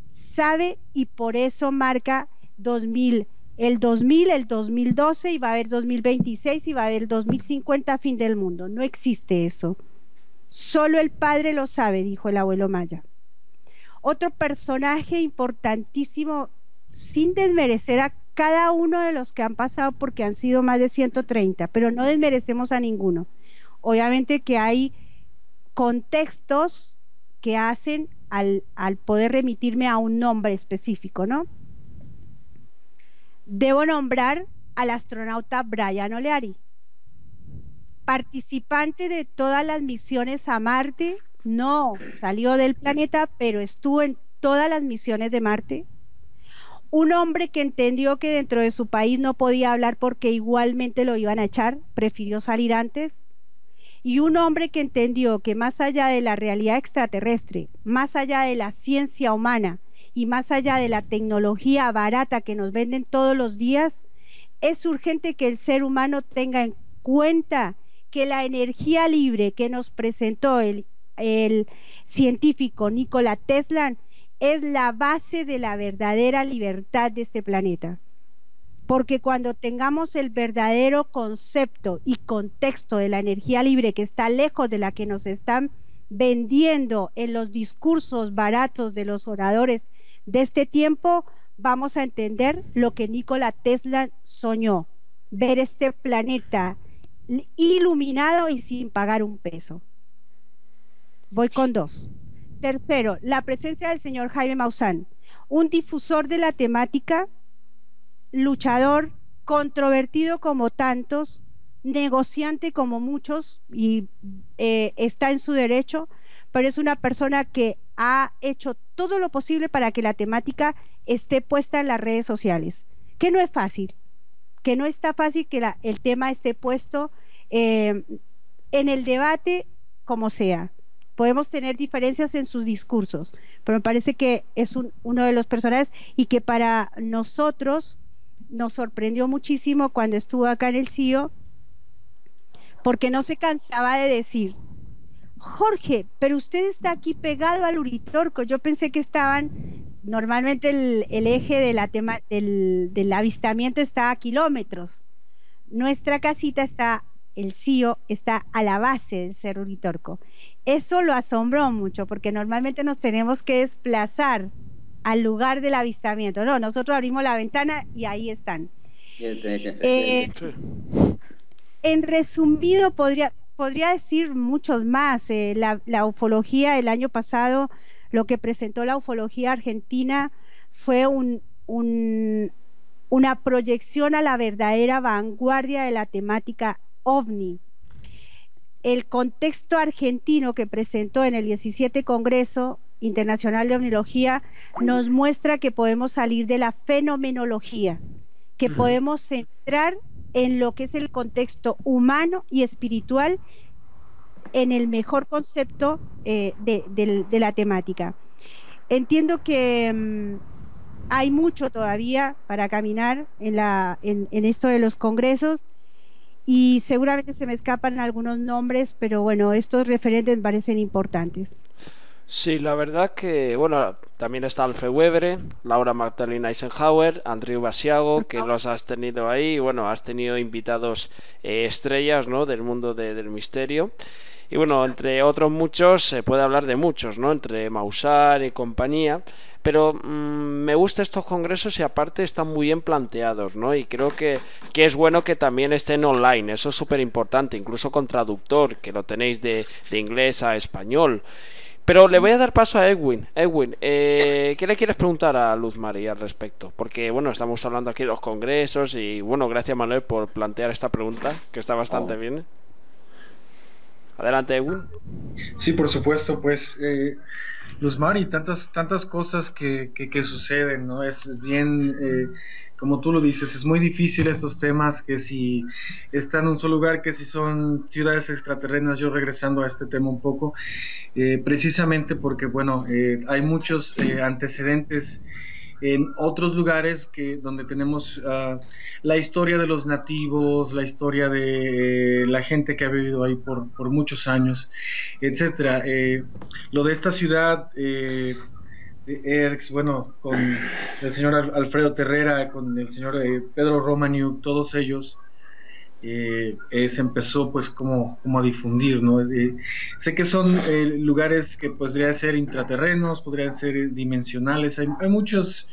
sabe, y por eso marca el 2012, y va a haber 2026 y va a haber 2050, fin del mundo. No existe eso. Solo el Padre lo sabe, dijo el abuelo maya. Otro personaje importantísimo, sin desmerecer a cada uno de los que han pasado, porque han sido más de 130, pero no desmerecemos a ninguno. Obviamente que hay contextos que hacen al poder remitirme a un nombre específico, ¿no? Debo nombrar al astronauta Brian Oleari, participante de todas las misiones a Marte. No salió del planeta, pero estuvo en todas las misiones de Marte. Un hombre que entendió que dentro de su país no podía hablar porque igualmente lo iban a echar, prefirió salir antes. Y un hombre que entendió que más allá de la realidad extraterrestre, más allá de la ciencia humana y más allá de la tecnología barata que nos venden todos los días, es urgente que el ser humano tenga en cuenta que la energía libre que nos presentó el científico Nikola Tesla es la base de la verdadera libertad de este planeta. porque cuando tengamos el verdadero concepto y contexto de la energía libre, que está lejos de la que nos están vendiendo en los discursos baratos de los oradores de este tiempo, vamos a entender lo que Nikola Tesla soñó: ver este planeta iluminado y sin pagar un peso. Voy con 2. Tercero, la presencia del señor Jaime Maussan, un difusor de la temática, luchador, controvertido como tantos, negociante como muchos, y está en su derecho, pero es una persona que ha hecho todo lo posible para que la temática esté puesta en las redes sociales, que no es fácil, que no está fácil que el tema esté puesto en el debate como sea. Podemos tener diferencias en sus discursos, pero me parece que es uno de los personajes, y que para nosotros nos sorprendió muchísimo cuando estuvo acá en el CIO, porque no se cansaba de decir: Jorge, pero usted está aquí pegado al Uritorco. Yo pensé que estaban, normalmente el eje del avistamiento está a kilómetros. Nuestra casita está, el CIO está a la base del Cerro Uritorco. Eso lo asombró mucho, porque normalmente nos tenemos que desplazar al lugar del avistamiento. No, nosotros abrimos la ventana y ahí están. En resumido, podría decir muchos más. La ufología del año pasado, lo que presentó la ufología argentina fue una proyección a la verdadera vanguardia de la temática OVNI. El contexto argentino que presentó en el 17 Congreso Internacional de Ovnilogía nos muestra que podemos salir de la fenomenología, que podemos entrar en lo que es el contexto humano y espiritual en el mejor concepto de la temática. Entiendo que hay mucho todavía para caminar en esto de los congresos, y seguramente se me escapan algunos nombres, pero bueno, estos referentes me parecen importantes. Sí, la verdad que, bueno, también está Alfred Webre, Laura Magdalena Eisenhower, Andrew Basiago, que los has tenido ahí. Bueno, has tenido invitados estrellas, ¿no?, del mundo del misterio. Y bueno, entre otros muchos, se puede hablar de muchos, ¿no?, entre Maussan y compañía. Pero me gustan estos congresos, y aparte están muy bien planteados, ¿no? Y creo que es bueno que también estén online. Eso es súper importante, incluso con traductor, que lo tenéis de inglés a español. Pero le voy a dar paso a Edwin. Edwin, ¿qué le quieres preguntar a Luz María al respecto? Porque, bueno, estamos hablando aquí de los congresos, y, bueno, gracias, Manuel, por plantear esta pregunta, que está bastante bien. Adelante, Edwin. Sí, por supuesto, pues, Luz Mari, tantas cosas que suceden, ¿no? Es bien, como tú lo dices, es muy difícil estos temas, que si están en un solo lugar, que si son ciudades extraterrenas. Yo regresando a este tema un poco, precisamente porque, bueno, hay muchos antecedentes en otros lugares donde tenemos la historia de los nativos, la historia de la gente que ha vivido ahí por muchos años, etcétera. Lo de esta ciudad de Erx, bueno, con el señor Alfredo Terrera, con el señor Pedro Romaniuk, todos ellos, se empezó pues como a difundir, ¿no? Sé que son lugares que podrían ser intraterrenos, podrían ser dimensionales, hay muchos.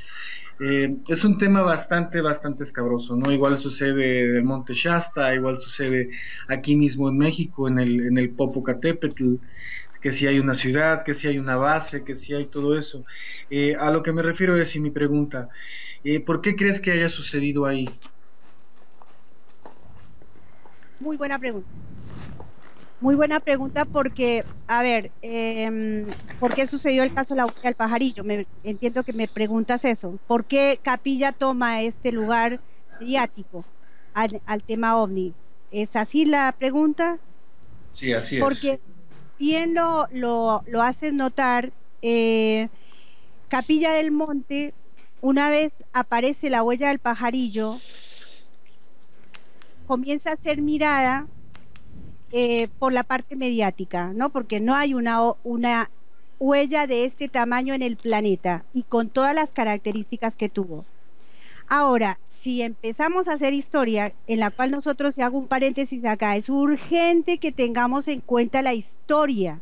Es un tema bastante escabroso, ¿no? Igual sucede en el Monte Shasta, igual sucede aquí mismo en México, en el Popocatépetl, que si hay una ciudad, que si hay una base, que si hay todo eso. A lo que me refiero es, y mi pregunta, ¿por qué crees que haya sucedido ahí? Muy buena pregunta. Muy buena pregunta, porque, a ver, ¿por qué sucedió el caso de la huella del pajarillo? Entiendo que me preguntas eso. ¿Por qué Capilla toma este lugar mediático al tema OVNI? ¿Es así la pregunta? Sí, así es. Porque bien lo haces notar, Capilla del Monte, una vez aparece la huella del pajarillo, comienza a ser mirada por la parte mediática, ¿no? Porque no hay una huella de este tamaño en el planeta y con todas las características que tuvo. Ahora, si empezamos a hacer historia, en la cual nosotros, si hago un paréntesis acá, es urgente que tengamos en cuenta la historia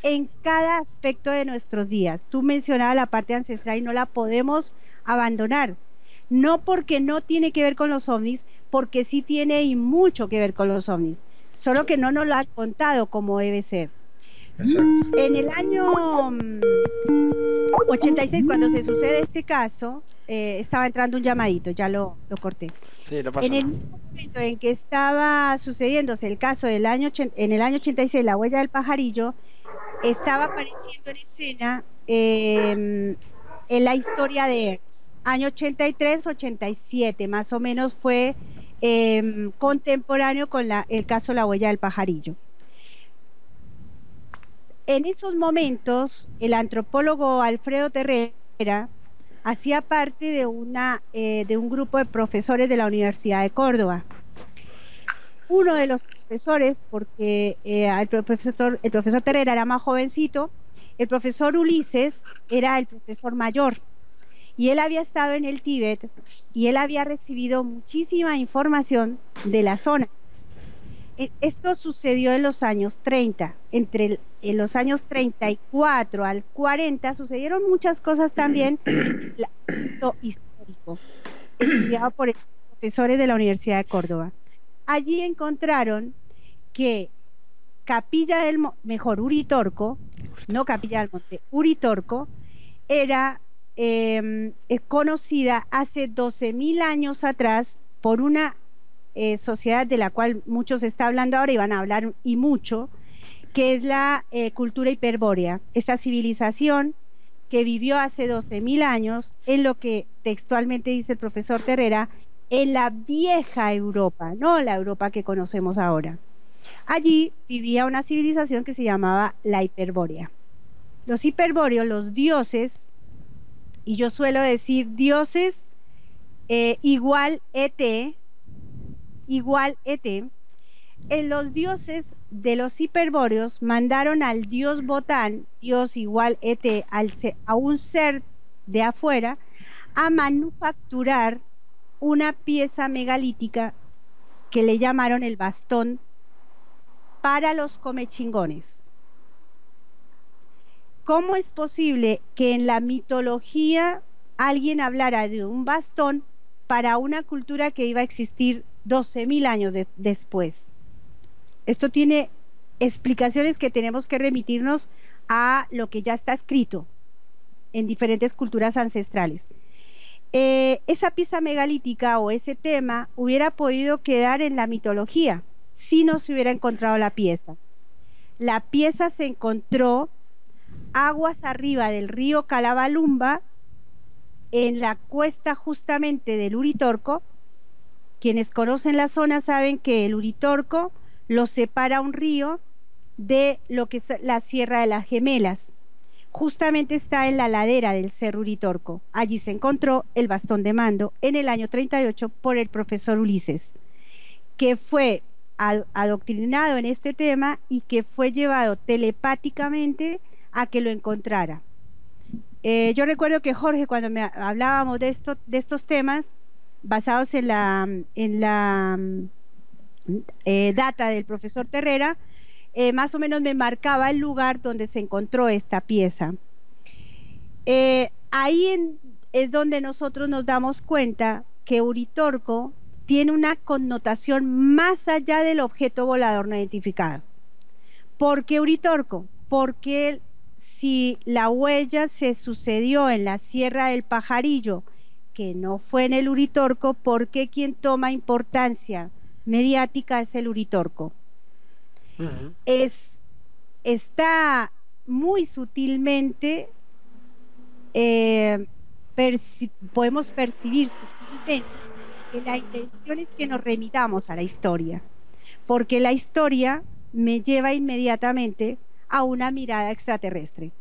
en cada aspecto de nuestros días. Tú mencionabas la parte ancestral y no la podemos abandonar. No porque no tiene que ver con los ovnis, porque sí tiene y mucho que ver con los ovnis. Solo que no nos lo han contado como debe ser. Exacto. En el año 86, cuando se sucede este caso, estaba entrando un llamadito, ya lo corté. Sí, no pasa En el nada. mismo momento en que estaba sucediéndose el caso en el año 86, la huella del pajarillo, estaba apareciendo en escena en la historia de Ernst. Año 83-87, más o menos fue contemporáneo con el caso La huella del pajarillo. En esos momentos, el antropólogo Alfredo Terrera hacía parte de un grupo de profesores de la Universidad de Córdoba. Uno de los profesores, porque el profesor Terrera era más jovencito, el profesor Ulises era el profesor mayor, y él había estado en el Tíbet y él había recibido muchísima información de la zona. Esto sucedió en los años 30, en los años 34 al 40 sucedieron muchas cosas también, histórico, estudiado por profesores de la Universidad de Córdoba. Allí encontraron que Uritorco, no Capilla del Monte, Uritorco, era conocida hace 12.000 años atrás por una sociedad de la cual muchos está hablando ahora y van a hablar y mucho, que es la cultura hiperbórea, esta civilización que vivió hace 12.000 años en lo que textualmente dice el profesor Terrera, en la vieja Europa, no la Europa que conocemos ahora. Allí vivía una civilización que se llamaba la hiperbórea. Los hiperbóreos, los dioses, y yo suelo decir dioses igual ET, los dioses de los hiperbóreos mandaron al dios Botán, dios igual ET, a un ser de afuera, a manufacturar una pieza megalítica que le llamaron el bastón para los comechingones. ¿Cómo es posible que en la mitología alguien hablara de un bastón para una cultura que iba a existir 12.000 años después? Esto tiene explicaciones que tenemos que remitirnos a lo que ya está escrito en diferentes culturas ancestrales. Esa pieza megalítica o ese tema hubiera podido quedar en la mitología si no se hubiera encontrado la pieza. La pieza se encontró aguas arriba del río Calabalumba, en la cuesta justamente del Uritorco. Quienes conocen la zona saben que el Uritorco lo separa un río de lo que es la Sierra de las Gemelas. Justamente está en la ladera del Cerro Uritorco. Allí se encontró el bastón de mando en el año 38 por el profesor Ulises, que fue adoctrinado en este tema y que fue llevado telepáticamente a que lo encontrara. Yo recuerdo que Jorge, cuando hablábamos de estos temas basados en la data del profesor Terrera, más o menos me marcaba el lugar donde se encontró esta pieza. Ahí es donde nosotros nos damos cuenta que Uritorco tiene una connotación más allá del objeto volador no identificado. ¿Por qué Uritorco? Porque si la huella se sucedió en la Sierra del Pajarillo, que no fue en el Uritorco, ¿por qué quien toma importancia mediática es el Uritorco? Está muy sutilmente, podemos percibir sutilmente que la intención es que nos remitamos a la historia, porque la historia me lleva inmediatamente a una mirada extraterrestre.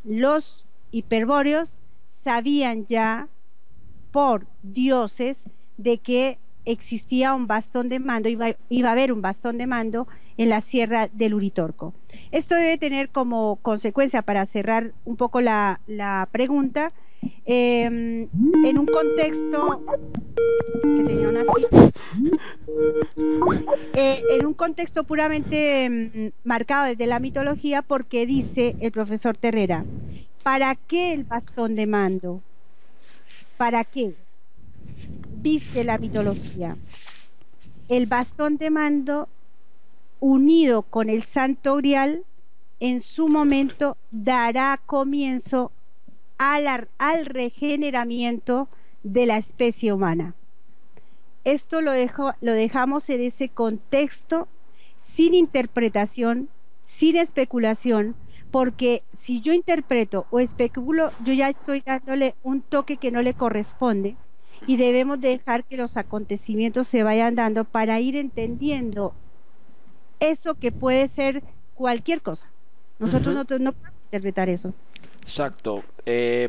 Los hiperbóreos sabían ya por dioses de que existía un bastón de mando, iba a haber un bastón de mando en la Sierra del Uritorco. Esto debe tener como consecuencia, para cerrar un poco la pregunta, en un contexto que tenía una cita, en un contexto puramente marcado desde la mitología, porque dice el profesor Terrera, ¿para qué el bastón de mando? ¿Para qué? Dice la mitología, el bastón de mando unido con el Santo Grial en su momento dará comienzo al regeneramiento de la especie humana. Esto lo dejamos en ese contexto, sin interpretación, sin especulación, porque si yo interpreto o especulo, yo ya estoy dándole un toque que no le corresponde, y debemos dejar que los acontecimientos se vayan dando para ir entendiendo eso que puede ser cualquier cosa. Nosotros no podemos interpretar eso. Exacto.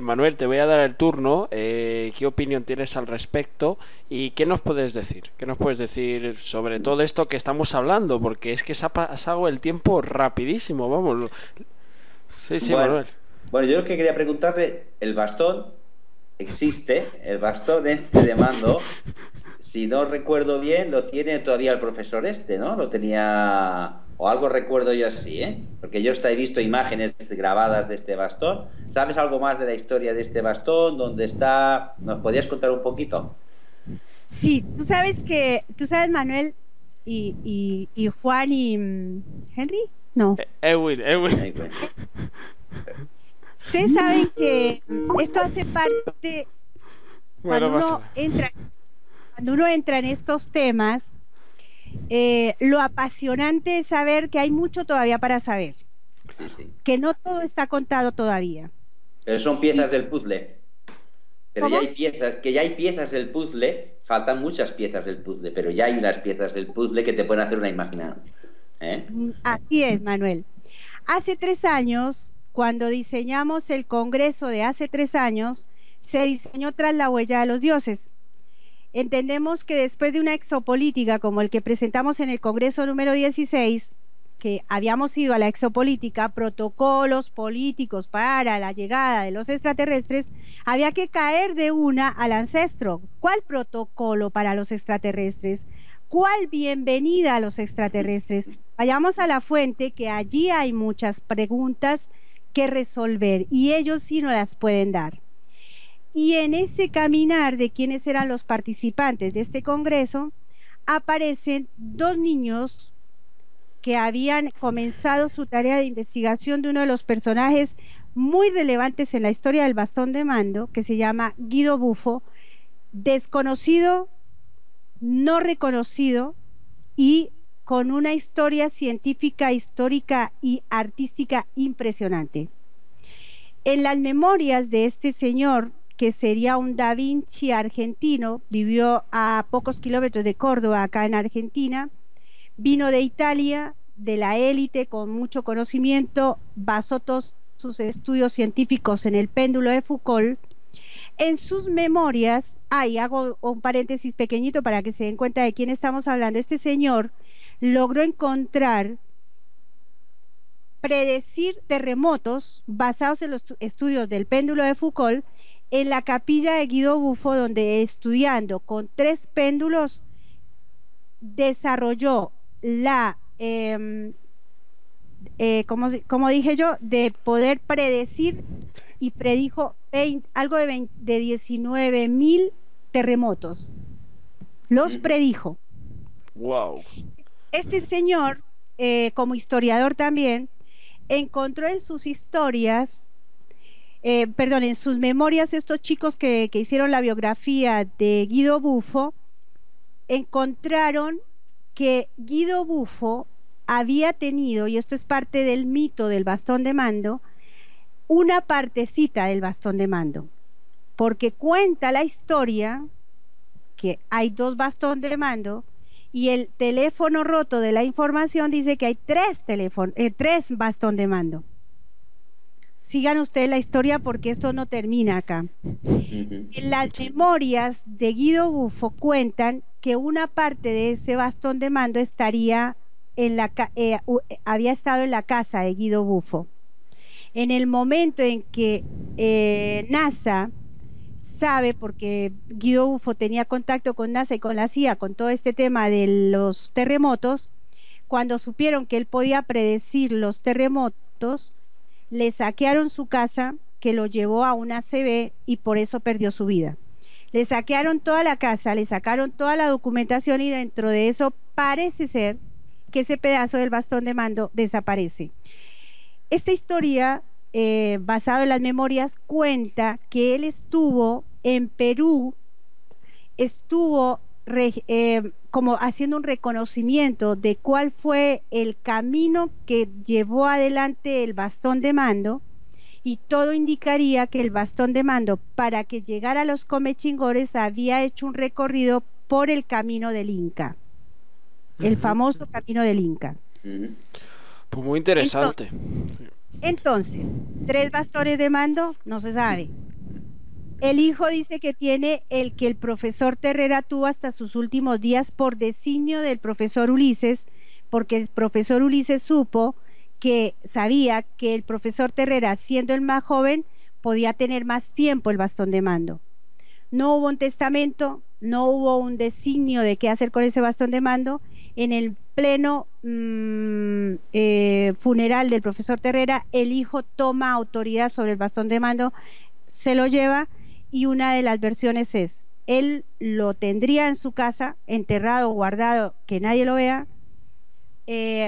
Manuel, te voy a dar el turno. ¿Qué opinión tienes al respecto? ¿Y qué nos puedes decir? ¿Qué nos puedes decir sobre todo esto que estamos hablando? Porque es que se ha pasado el tiempo rapidísimo, vamos. Sí, Bueno, Manuel. bueno, yo lo que quería preguntarle, el bastón existe, el bastón este de mando, si no recuerdo bien, lo tiene todavía el profesor este, ¿no? Lo tenía, o algo recuerdo yo así, ¿eh? Porque yo hasta he visto imágenes grabadas de este bastón. ¿Sabes algo más de la historia de este bastón? ¿Dónde está? ¿Nos podías contar un poquito? Sí, tú sabes, Manuel y Juan y Henry, no. Edwin. Ustedes saben que esto hace parte, cuando uno entra en estos temas, lo apasionante es saber que hay mucho todavía para saber, que no todo está contado todavía. Pero son piezas del puzzle. Pero ¿Cómo? ya hay piezas del puzzle, faltan muchas piezas del puzzle, pero ya hay unas piezas del puzzle que te pueden hacer una imaginación. Así es, Manuel. Hace 3 años, cuando diseñamos el congreso de hace 3 años, se diseñó Tras la huella de los dioses. Entendemos que después de una exopolítica como el que presentamos en el congreso número 16, que habíamos ido a la exopolítica, protocolos políticos para la llegada de los extraterrestres, había que caer de una al ancestro. ¿Cuál protocolo para los extraterrestres? ¿Cuál bienvenida a los extraterrestres? Vayamos a la fuente, que allí hay muchas preguntas que resolver y ellos sí nos las pueden dar. Y en ese caminar de quiénes eran los participantes de este congreso, aparecen 2 niños que habían comenzado su tarea de investigación de uno de los personajes muy relevantes en la historia del bastón de mando, que se llama Guido Buffo, desconocido, no reconocido y con una historia científica, histórica y artística impresionante. En las memorias de este señor, que sería un Da Vinci argentino, vivió a pocos kilómetros de Córdoba, acá en Argentina, vino de Italia, de la élite, con mucho conocimiento, basó todos sus estudios científicos en el péndulo de Foucault. En sus memorias, hago un paréntesis pequeñito para que se den cuenta de quién estamos hablando. Este señor logró predecir terremotos basados en los estudios del péndulo de Foucault en la capilla de Guido Buffo, donde estudiando con 3 péndulos desarrolló la, como dije yo, de poder predecir, y predijo algo de 19.000 terremotos. Los predijo. Wow. Este señor, como historiador también, encontró en sus historias, en sus memorias, estos chicos que hicieron la biografía de Guido Buffo, encontraron que Guido Buffo había tenido, y esto es parte del mito del bastón de mando, una partecita del bastón de mando, porque cuenta la historia que hay 2 bastones de mando, y el teléfono roto de la información dice que hay 3 bastón de mando. Sigan ustedes la historia porque esto no termina acá. En las memorias de Guido Buffo cuentan que una parte de ese bastón de mando había estado en la casa de Guido Buffo. En el momento en que NASA sabe, porque Guido Buffo tenía contacto con NASA y con la CIA con todo este tema de los terremotos. Cuando supieron que él podía predecir los terremotos, le saquearon su casa, que lo llevó a una ACV, y por eso perdió su vida. Le saquearon toda la casa, le sacaron toda la documentación, y dentro de eso parece ser que ese pedazo del bastón de mando desaparece. Esta historia, basado en las memorias, cuenta que él estuvo en Perú, estuvo como haciendo un reconocimiento de cuál fue el camino que llevó adelante el bastón de mando, y todo indicaría que el bastón de mando, para que llegara a los Comechingores, había hecho un recorrido por el camino del Inca, el famoso camino del Inca. Pues muy interesante. Entonces, 3 bastones de mando, no se sabe. El hijo dice que tiene el que el profesor Terrera tuvo hasta sus últimos días por designio del profesor Ulises, porque el profesor Ulises sabía que el profesor Terrera, siendo el más joven, podía tener más tiempo el bastón de mando. No hubo un testamento, no hubo un designio de qué hacer con ese bastón de mando. En el pleno funeral del profesor Terrera, el hijo toma autoridad sobre el bastón de mando, se lo lleva, y una de las versiones es, él lo tendría en su casa, enterrado, guardado, que nadie lo vea.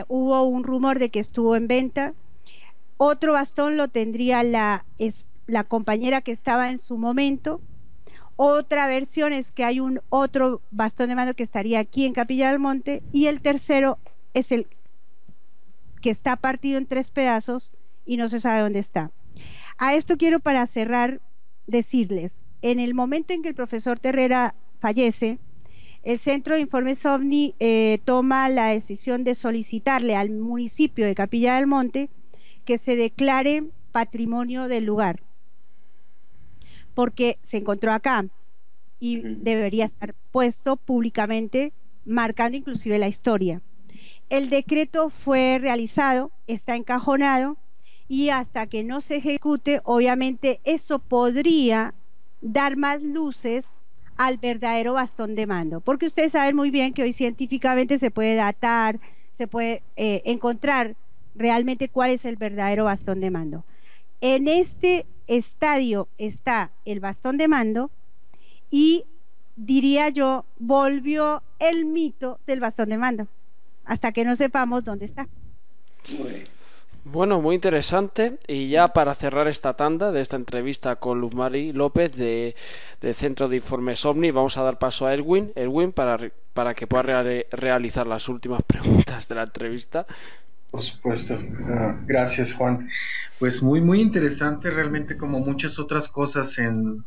Hubo un rumor de que estuvo en venta. Otro bastón lo tendría la compañera que estaba en su momento. Otra versión es que hay otro bastón de mando que estaría aquí en Capilla del Monte, y el tercero es el que está partido en 3 pedazos y no se sabe dónde está. A esto quiero, para cerrar, decirles, en el momento en que el profesor Terrera fallece, el Centro de Informes OVNI toma la decisión de solicitarle al municipio de Capilla del Monte que se declare patrimonio del lugar, porque se encontró acá y debería estar puesto públicamente, marcando inclusive la historia. El decreto fue realizado, está encajonado, y hasta que no se ejecute, obviamente eso podría dar más luces al verdadero bastón de mando, porque ustedes saben muy bien que hoy científicamente se puede datar, se puede encontrar realmente cuál es el verdadero bastón de mando. En este estadio está el bastón de mando, y diría yo, volvió el mito del bastón de mando, hasta que no sepamos dónde está. Bueno, muy interesante. Y ya para cerrar esta tanda de esta entrevista con Luz Mari López de Centro de Informes OVNI, vamos a dar paso a Erwin para que pueda realizar las últimas preguntas de la entrevista. Por supuesto. Gracias, Juan. Pues muy interesante, realmente, como muchas otras cosas en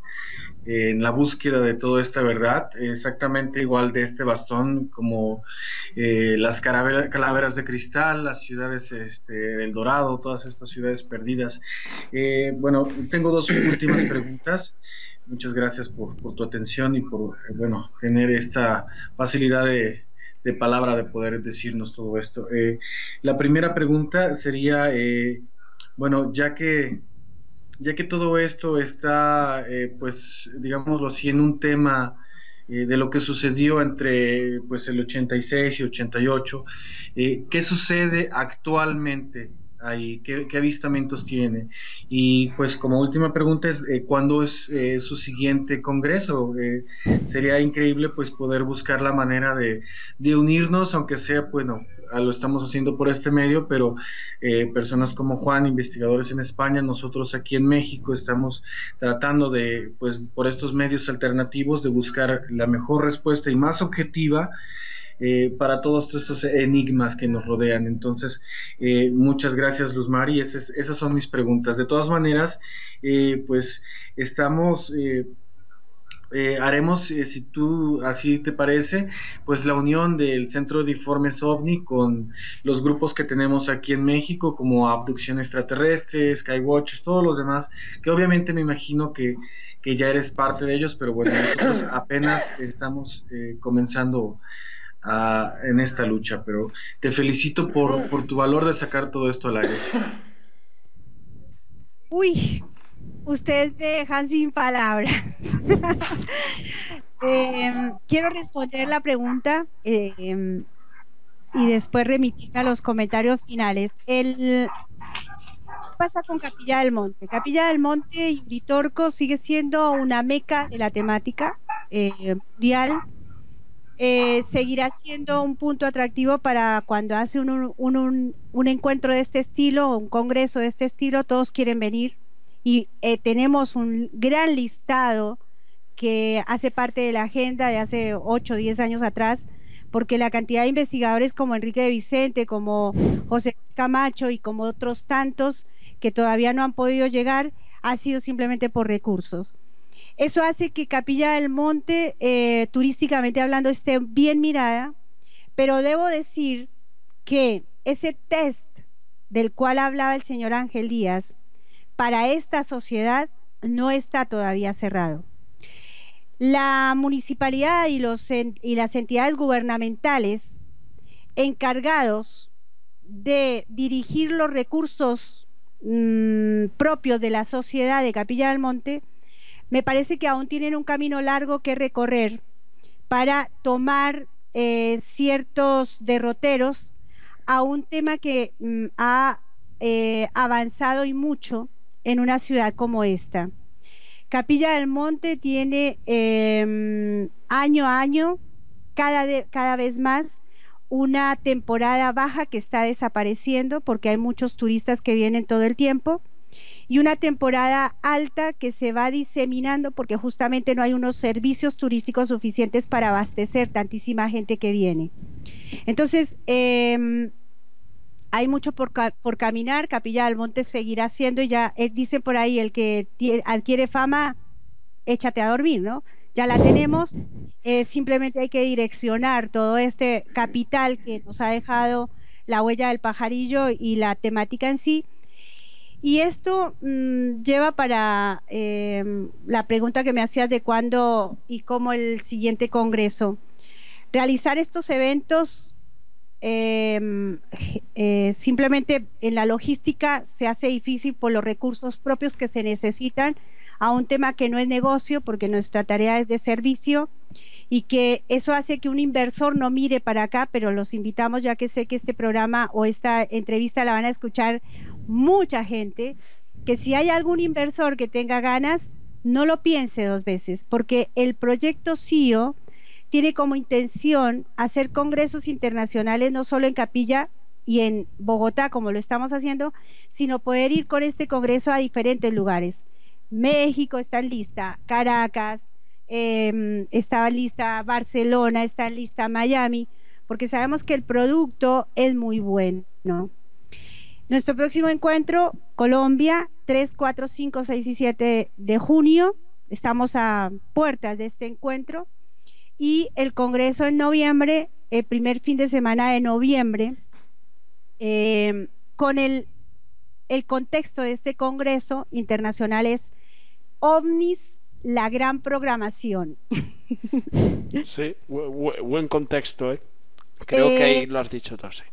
la búsqueda de toda esta verdad, exactamente igual de este bastón, como las calaveras de cristal, las ciudades El Dorado, todas estas ciudades perdidas. Bueno, tengo 2 últimas preguntas. Muchas gracias por tu atención y por tener esta facilidad de palabra, de poder decirnos todo esto. La primera pregunta sería, ya que todo esto está, pues, digámoslo así, en un tema de lo que sucedió entre pues el 86 y 88, ¿qué sucede actualmente ahí? ¿Qué avistamientos tiene? Y pues como última pregunta es, ¿cuándo es su siguiente congreso? Sería increíble pues poder buscar la manera de unirnos, aunque sea, bueno, lo estamos haciendo por este medio, pero personas como Juan, investigadores en España, nosotros aquí en México estamos tratando de, pues por estos medios alternativos, de buscar la mejor respuesta y más objetiva para todos estos enigmas que nos rodean. Entonces, muchas gracias, Luz Mari, esas son mis preguntas. De todas maneras, pues estamos... haremos, si tú así te parece, pues la unión del Centro de Informes OVNI con los grupos que tenemos aquí en México, como Abducción Extraterrestre, Skywatchers, todos los demás, que obviamente me imagino que ya eres parte de ellos, pero bueno, nosotros apenas estamos comenzando en esta lucha, pero te felicito por tu valor de sacar todo esto al aire. Uy, Ustedes me dejan sin palabras. Quiero responder la pregunta y después remitirme a los comentarios finales. ¿Qué pasa con Capilla del Monte? Capilla del Monte y Uritorco sigue siendo una meca de la temática mundial. Seguirá siendo un punto atractivo para cuando hace un encuentro de este estilo o un congreso de este estilo, todos quieren venir y tenemos un gran listado que hace parte de la agenda de hace 8 o 10 años atrás, porque la cantidad de investigadores como Enrique de Vicente, como José Camacho y como otros tantos que todavía no han podido llegar, ha sido simplemente por recursos. Eso hace que Capilla del Monte, turísticamente hablando, esté bien mirada, pero debo decir que ese test del cual hablaba el señor Ángel Díaz, para esta sociedad no está todavía cerrado. La municipalidad y las entidades gubernamentales encargados de dirigir los recursos propios de la sociedad de Capilla del Monte, me parece que aún tienen un camino largo que recorrer para tomar ciertos derroteros a un tema que ha avanzado y mucho en una ciudad como esta. Capilla del Monte tiene año a año, cada vez más, una temporada baja que está desapareciendo porque hay muchos turistas que vienen todo el tiempo, y una temporada alta que se va diseminando porque justamente no hay unos servicios turísticos suficientes para abastecer tantísima gente que viene. Entonces, hay mucho por caminar. Capilla del Monte seguirá siendo, y ya dicen por ahí, el que adquiere fama, échate a dormir, ¿no? Ya la tenemos, simplemente hay que direccionar todo este capital que nos ha dejado la huella del pajarillo y la temática en sí. Y esto lleva para la pregunta que me hacías de cuándo y cómo el siguiente congreso. Realizar estos eventos simplemente en la logística se hace difícil por los recursos propios que se necesitan a un tema que no es negocio, porque nuestra tarea es de servicio, y que eso hace que un inversor no mire para acá, pero los invitamos, ya que sé que este programa o esta entrevista la van a escuchar mucha gente, que si hay algún inversor que tenga ganas, no lo piense dos veces, porque el proyecto CIO tiene como intención hacer congresos internacionales no solo en Capilla y en Bogotá, como lo estamos haciendo, sino poder ir con este congreso a diferentes lugares. México está en lista, Caracas, está lista Barcelona, está lista Miami, porque sabemos que el producto es muy bueno, ¿no? Nuestro próximo encuentro, Colombia, 3, 4, 5, 6 y 7 de junio. Estamos a puertas de este encuentro. Y el congreso en noviembre, el primer fin de semana de noviembre, con el contexto de este congreso internacional es OVNIS, la gran programación. Sí, buen contexto, ¿eh? Creo que ahí lo has dicho todo, sí.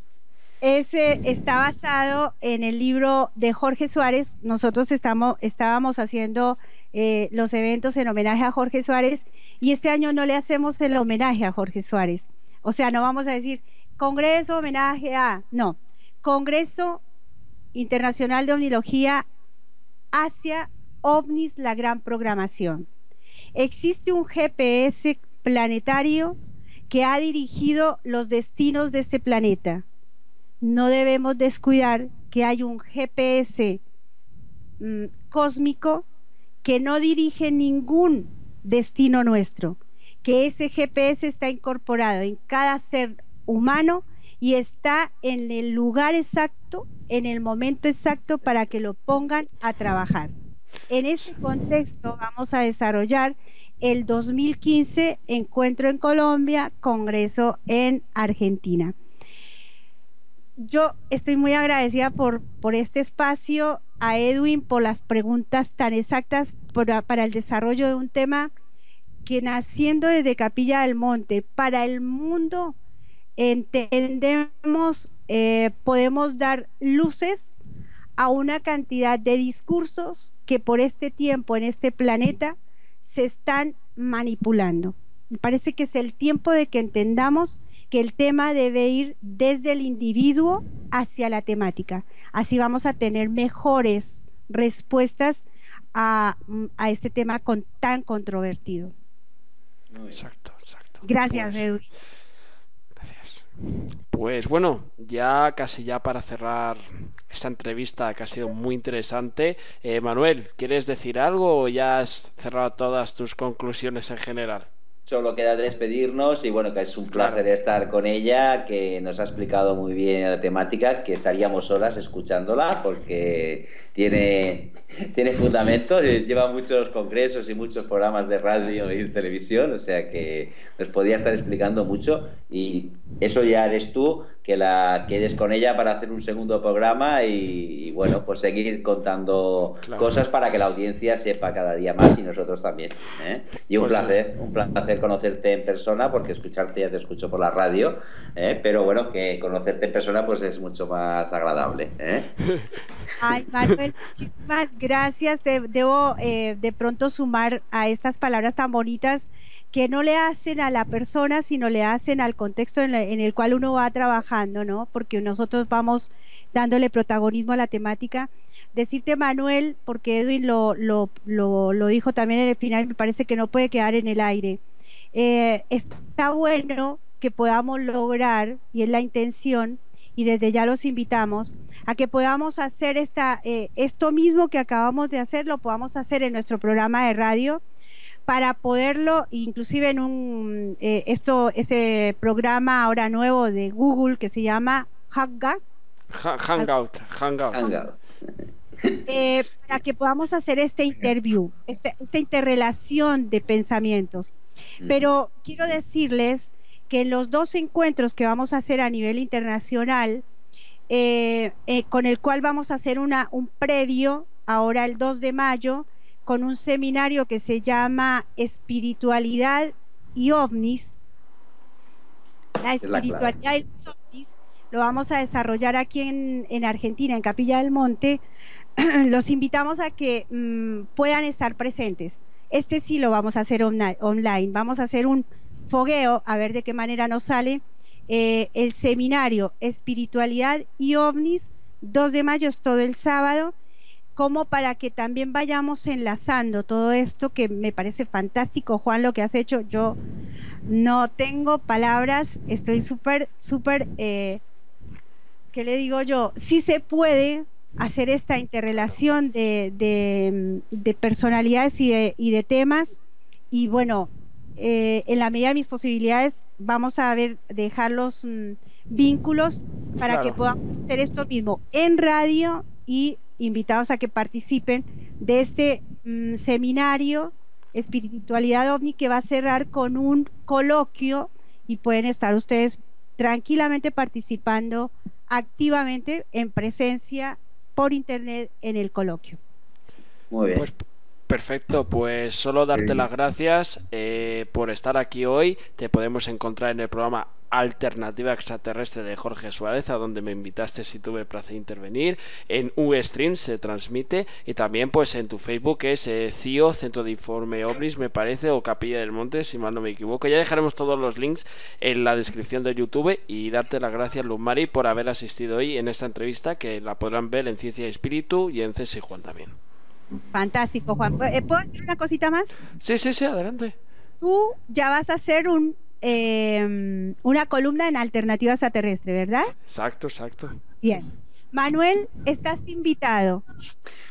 Ese está basado en el libro de Jorge Suárez. Nosotros estábamos haciendo los eventos en homenaje a Jorge Suárez, y este año no le hacemos el homenaje a Jorge Suárez. O sea, no vamos a decir Congreso homenaje a, no, Congreso Internacional de Ovnilogía hacia OVNIS, la gran programación. Existe un GPS planetario que ha dirigido los destinos de este planeta. No debemos descuidar que hay un GPS cósmico que no dirige ningún destino nuestro, que ese GPS está incorporado en cada ser humano y está en el lugar exacto, en el momento exacto para que lo pongan a trabajar. En ese contexto vamos a desarrollar el 2015 encuentro en Colombia, congreso en Argentina. Yo estoy muy agradecida por este espacio, a Edwin por las preguntas tan exactas para el desarrollo de un tema que, naciendo desde Capilla del Monte para el mundo, entendemos, podemos dar luces a una cantidad de discursos que por este tiempo en este planeta se están manipulando. Me parece que es el tiempo de que entendamos que el tema debe ir desde el individuo hacia la temática. Así vamos a tener mejores respuestas a este tema tan controvertido. Exacto. Gracias, Edwin. Gracias. Pues bueno, ya casi para cerrar esta entrevista que ha sido muy interesante, Manuel, ¿quieres decir algo o ya has cerrado todas tus conclusiones en general? Solo queda despedirnos y bueno, que es un placer estar con ella, que nos ha explicado muy bien la temática, que estaríamos horas escuchándola porque tiene fundamento, lleva muchos congresos y muchos programas de radio y de televisión, o sea que nos podía estar explicando mucho y eso ya eres tú, que la quedes con ella para hacer un segundo programa y bueno, pues seguir contando cosas para que la audiencia sepa cada día más y nosotros también, ¿eh? Y un placer conocerte en persona, porque escucharte ya te escucho por la radio, pero bueno, que conocerte en persona pues es mucho más agradable, ¿eh? Ay, Manuel, muchísimas gracias. Debo de pronto sumar a estas palabras tan bonitas que no le hacen a la persona, sino le hacen al contexto en el cual uno va trabajando, ¿no? Porque nosotros vamos dándole protagonismo a la temática. Decirte, Manuel, porque Edwin lo dijo también en el final, me parece que no puede quedar en el aire. Está bueno que podamos lograr, y es la intención, y desde ya los invitamos a que podamos hacer esto mismo que acabamos de hacer, lo podamos hacer en nuestro programa de radio, para poderlo, inclusive en ese programa ahora nuevo de Google que se llama Hangout. Para que podamos hacer este interview, esta interrelación de pensamientos. Pero quiero decirles que en los 2 encuentros que vamos a hacer a nivel internacional, con el cual vamos a hacer un previo, ahora el 2 de mayo, con un seminario que se llama Espiritualidad y OVNIs. La espiritualidad y los OVNIs lo vamos a desarrollar aquí en Argentina, en Capilla del Monte. Los invitamos a que puedan estar presentes. Sí lo vamos a hacer online. Vamos a hacer un fogueo, a ver de qué manera nos sale. El seminario Espiritualidad y OVNIs, 2 de mayo, es todo el sábado, como para que también vayamos enlazando todo esto, que me parece fantástico, Juan, lo que has hecho. Yo no tengo palabras, estoy súper, ¿qué le digo yo? Sí se puede hacer esta interrelación de personalidades y de temas, y bueno, en la medida de mis posibilidades vamos a dejar los vínculos para que podamos hacer esto mismo en radio, y invitados a que participen de este seminario Espiritualidad OVNI, que va a cerrar con un coloquio, y pueden estar ustedes tranquilamente participando activamente en presencia por internet en el coloquio. Muy bien. Pues perfecto, pues solo darte las gracias por estar aquí hoy. Te podemos encontrar en el programa Alternativa Extraterrestre de Jorge Suárez, a donde me invitaste si tuve el placer de intervenir. En Ustream se transmite, y también pues en tu Facebook, que es CIO, Centro de Informe OVNIs, me parece, o Capilla del Monte, si mal no me equivoco. Ya dejaremos todos los links en la descripción de YouTube, y darte las gracias, Luz Mari, por haber asistido hoy en esta entrevista, que la podrán ver en Ciencia y Espíritu y en CSI Juan también. Fantástico, Juan. ¿Puedo decir una cosita más? Sí, adelante. Tú ya vas a hacer una columna en Alternativa Extraterrestre, ¿verdad? Exacto. Bien. Manuel, estás invitado.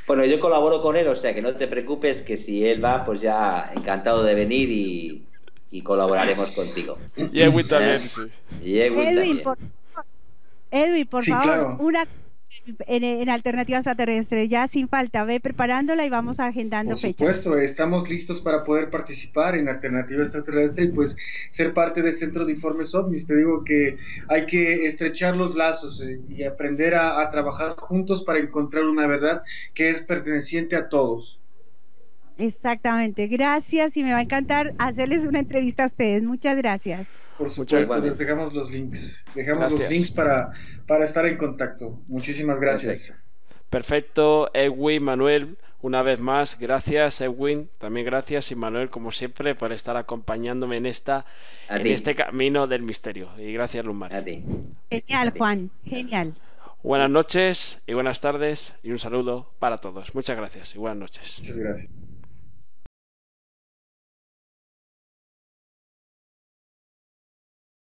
Bueno, yo colaboro con él, o sea que no te preocupes, que si él va, pues ya encantado de venir y colaboraremos contigo. Y Edwin también, sí. Y Edwin, Edwin, por sí, favor, claro. una en Alternativa Extraterrestre, ya sin falta, ve preparándola y vamos agendando fechas. Por supuesto, estamos listos para poder participar en Alternativa Extraterrestre y pues ser parte del Centro de Informes OVNIs. Te digo que hay que estrechar los lazos y aprender a trabajar juntos para encontrar una verdad que es perteneciente a todos. Exactamente, gracias, y me va a encantar hacerles una entrevista a ustedes. Muchas gracias. Por supuesto, les dejamos los links. Los links para estar en contacto. Muchísimas gracias. Perfecto, Edwin, Manuel, Una vez más, gracias Edwin, también gracias Manuel, como siempre, por estar acompañándome en este camino del misterio. Y gracias, Luzmar. A ti. Genial, Juan, genial. Buenas noches y buenas tardes y un saludo para todos. Muchas gracias y buenas noches. Muchas gracias.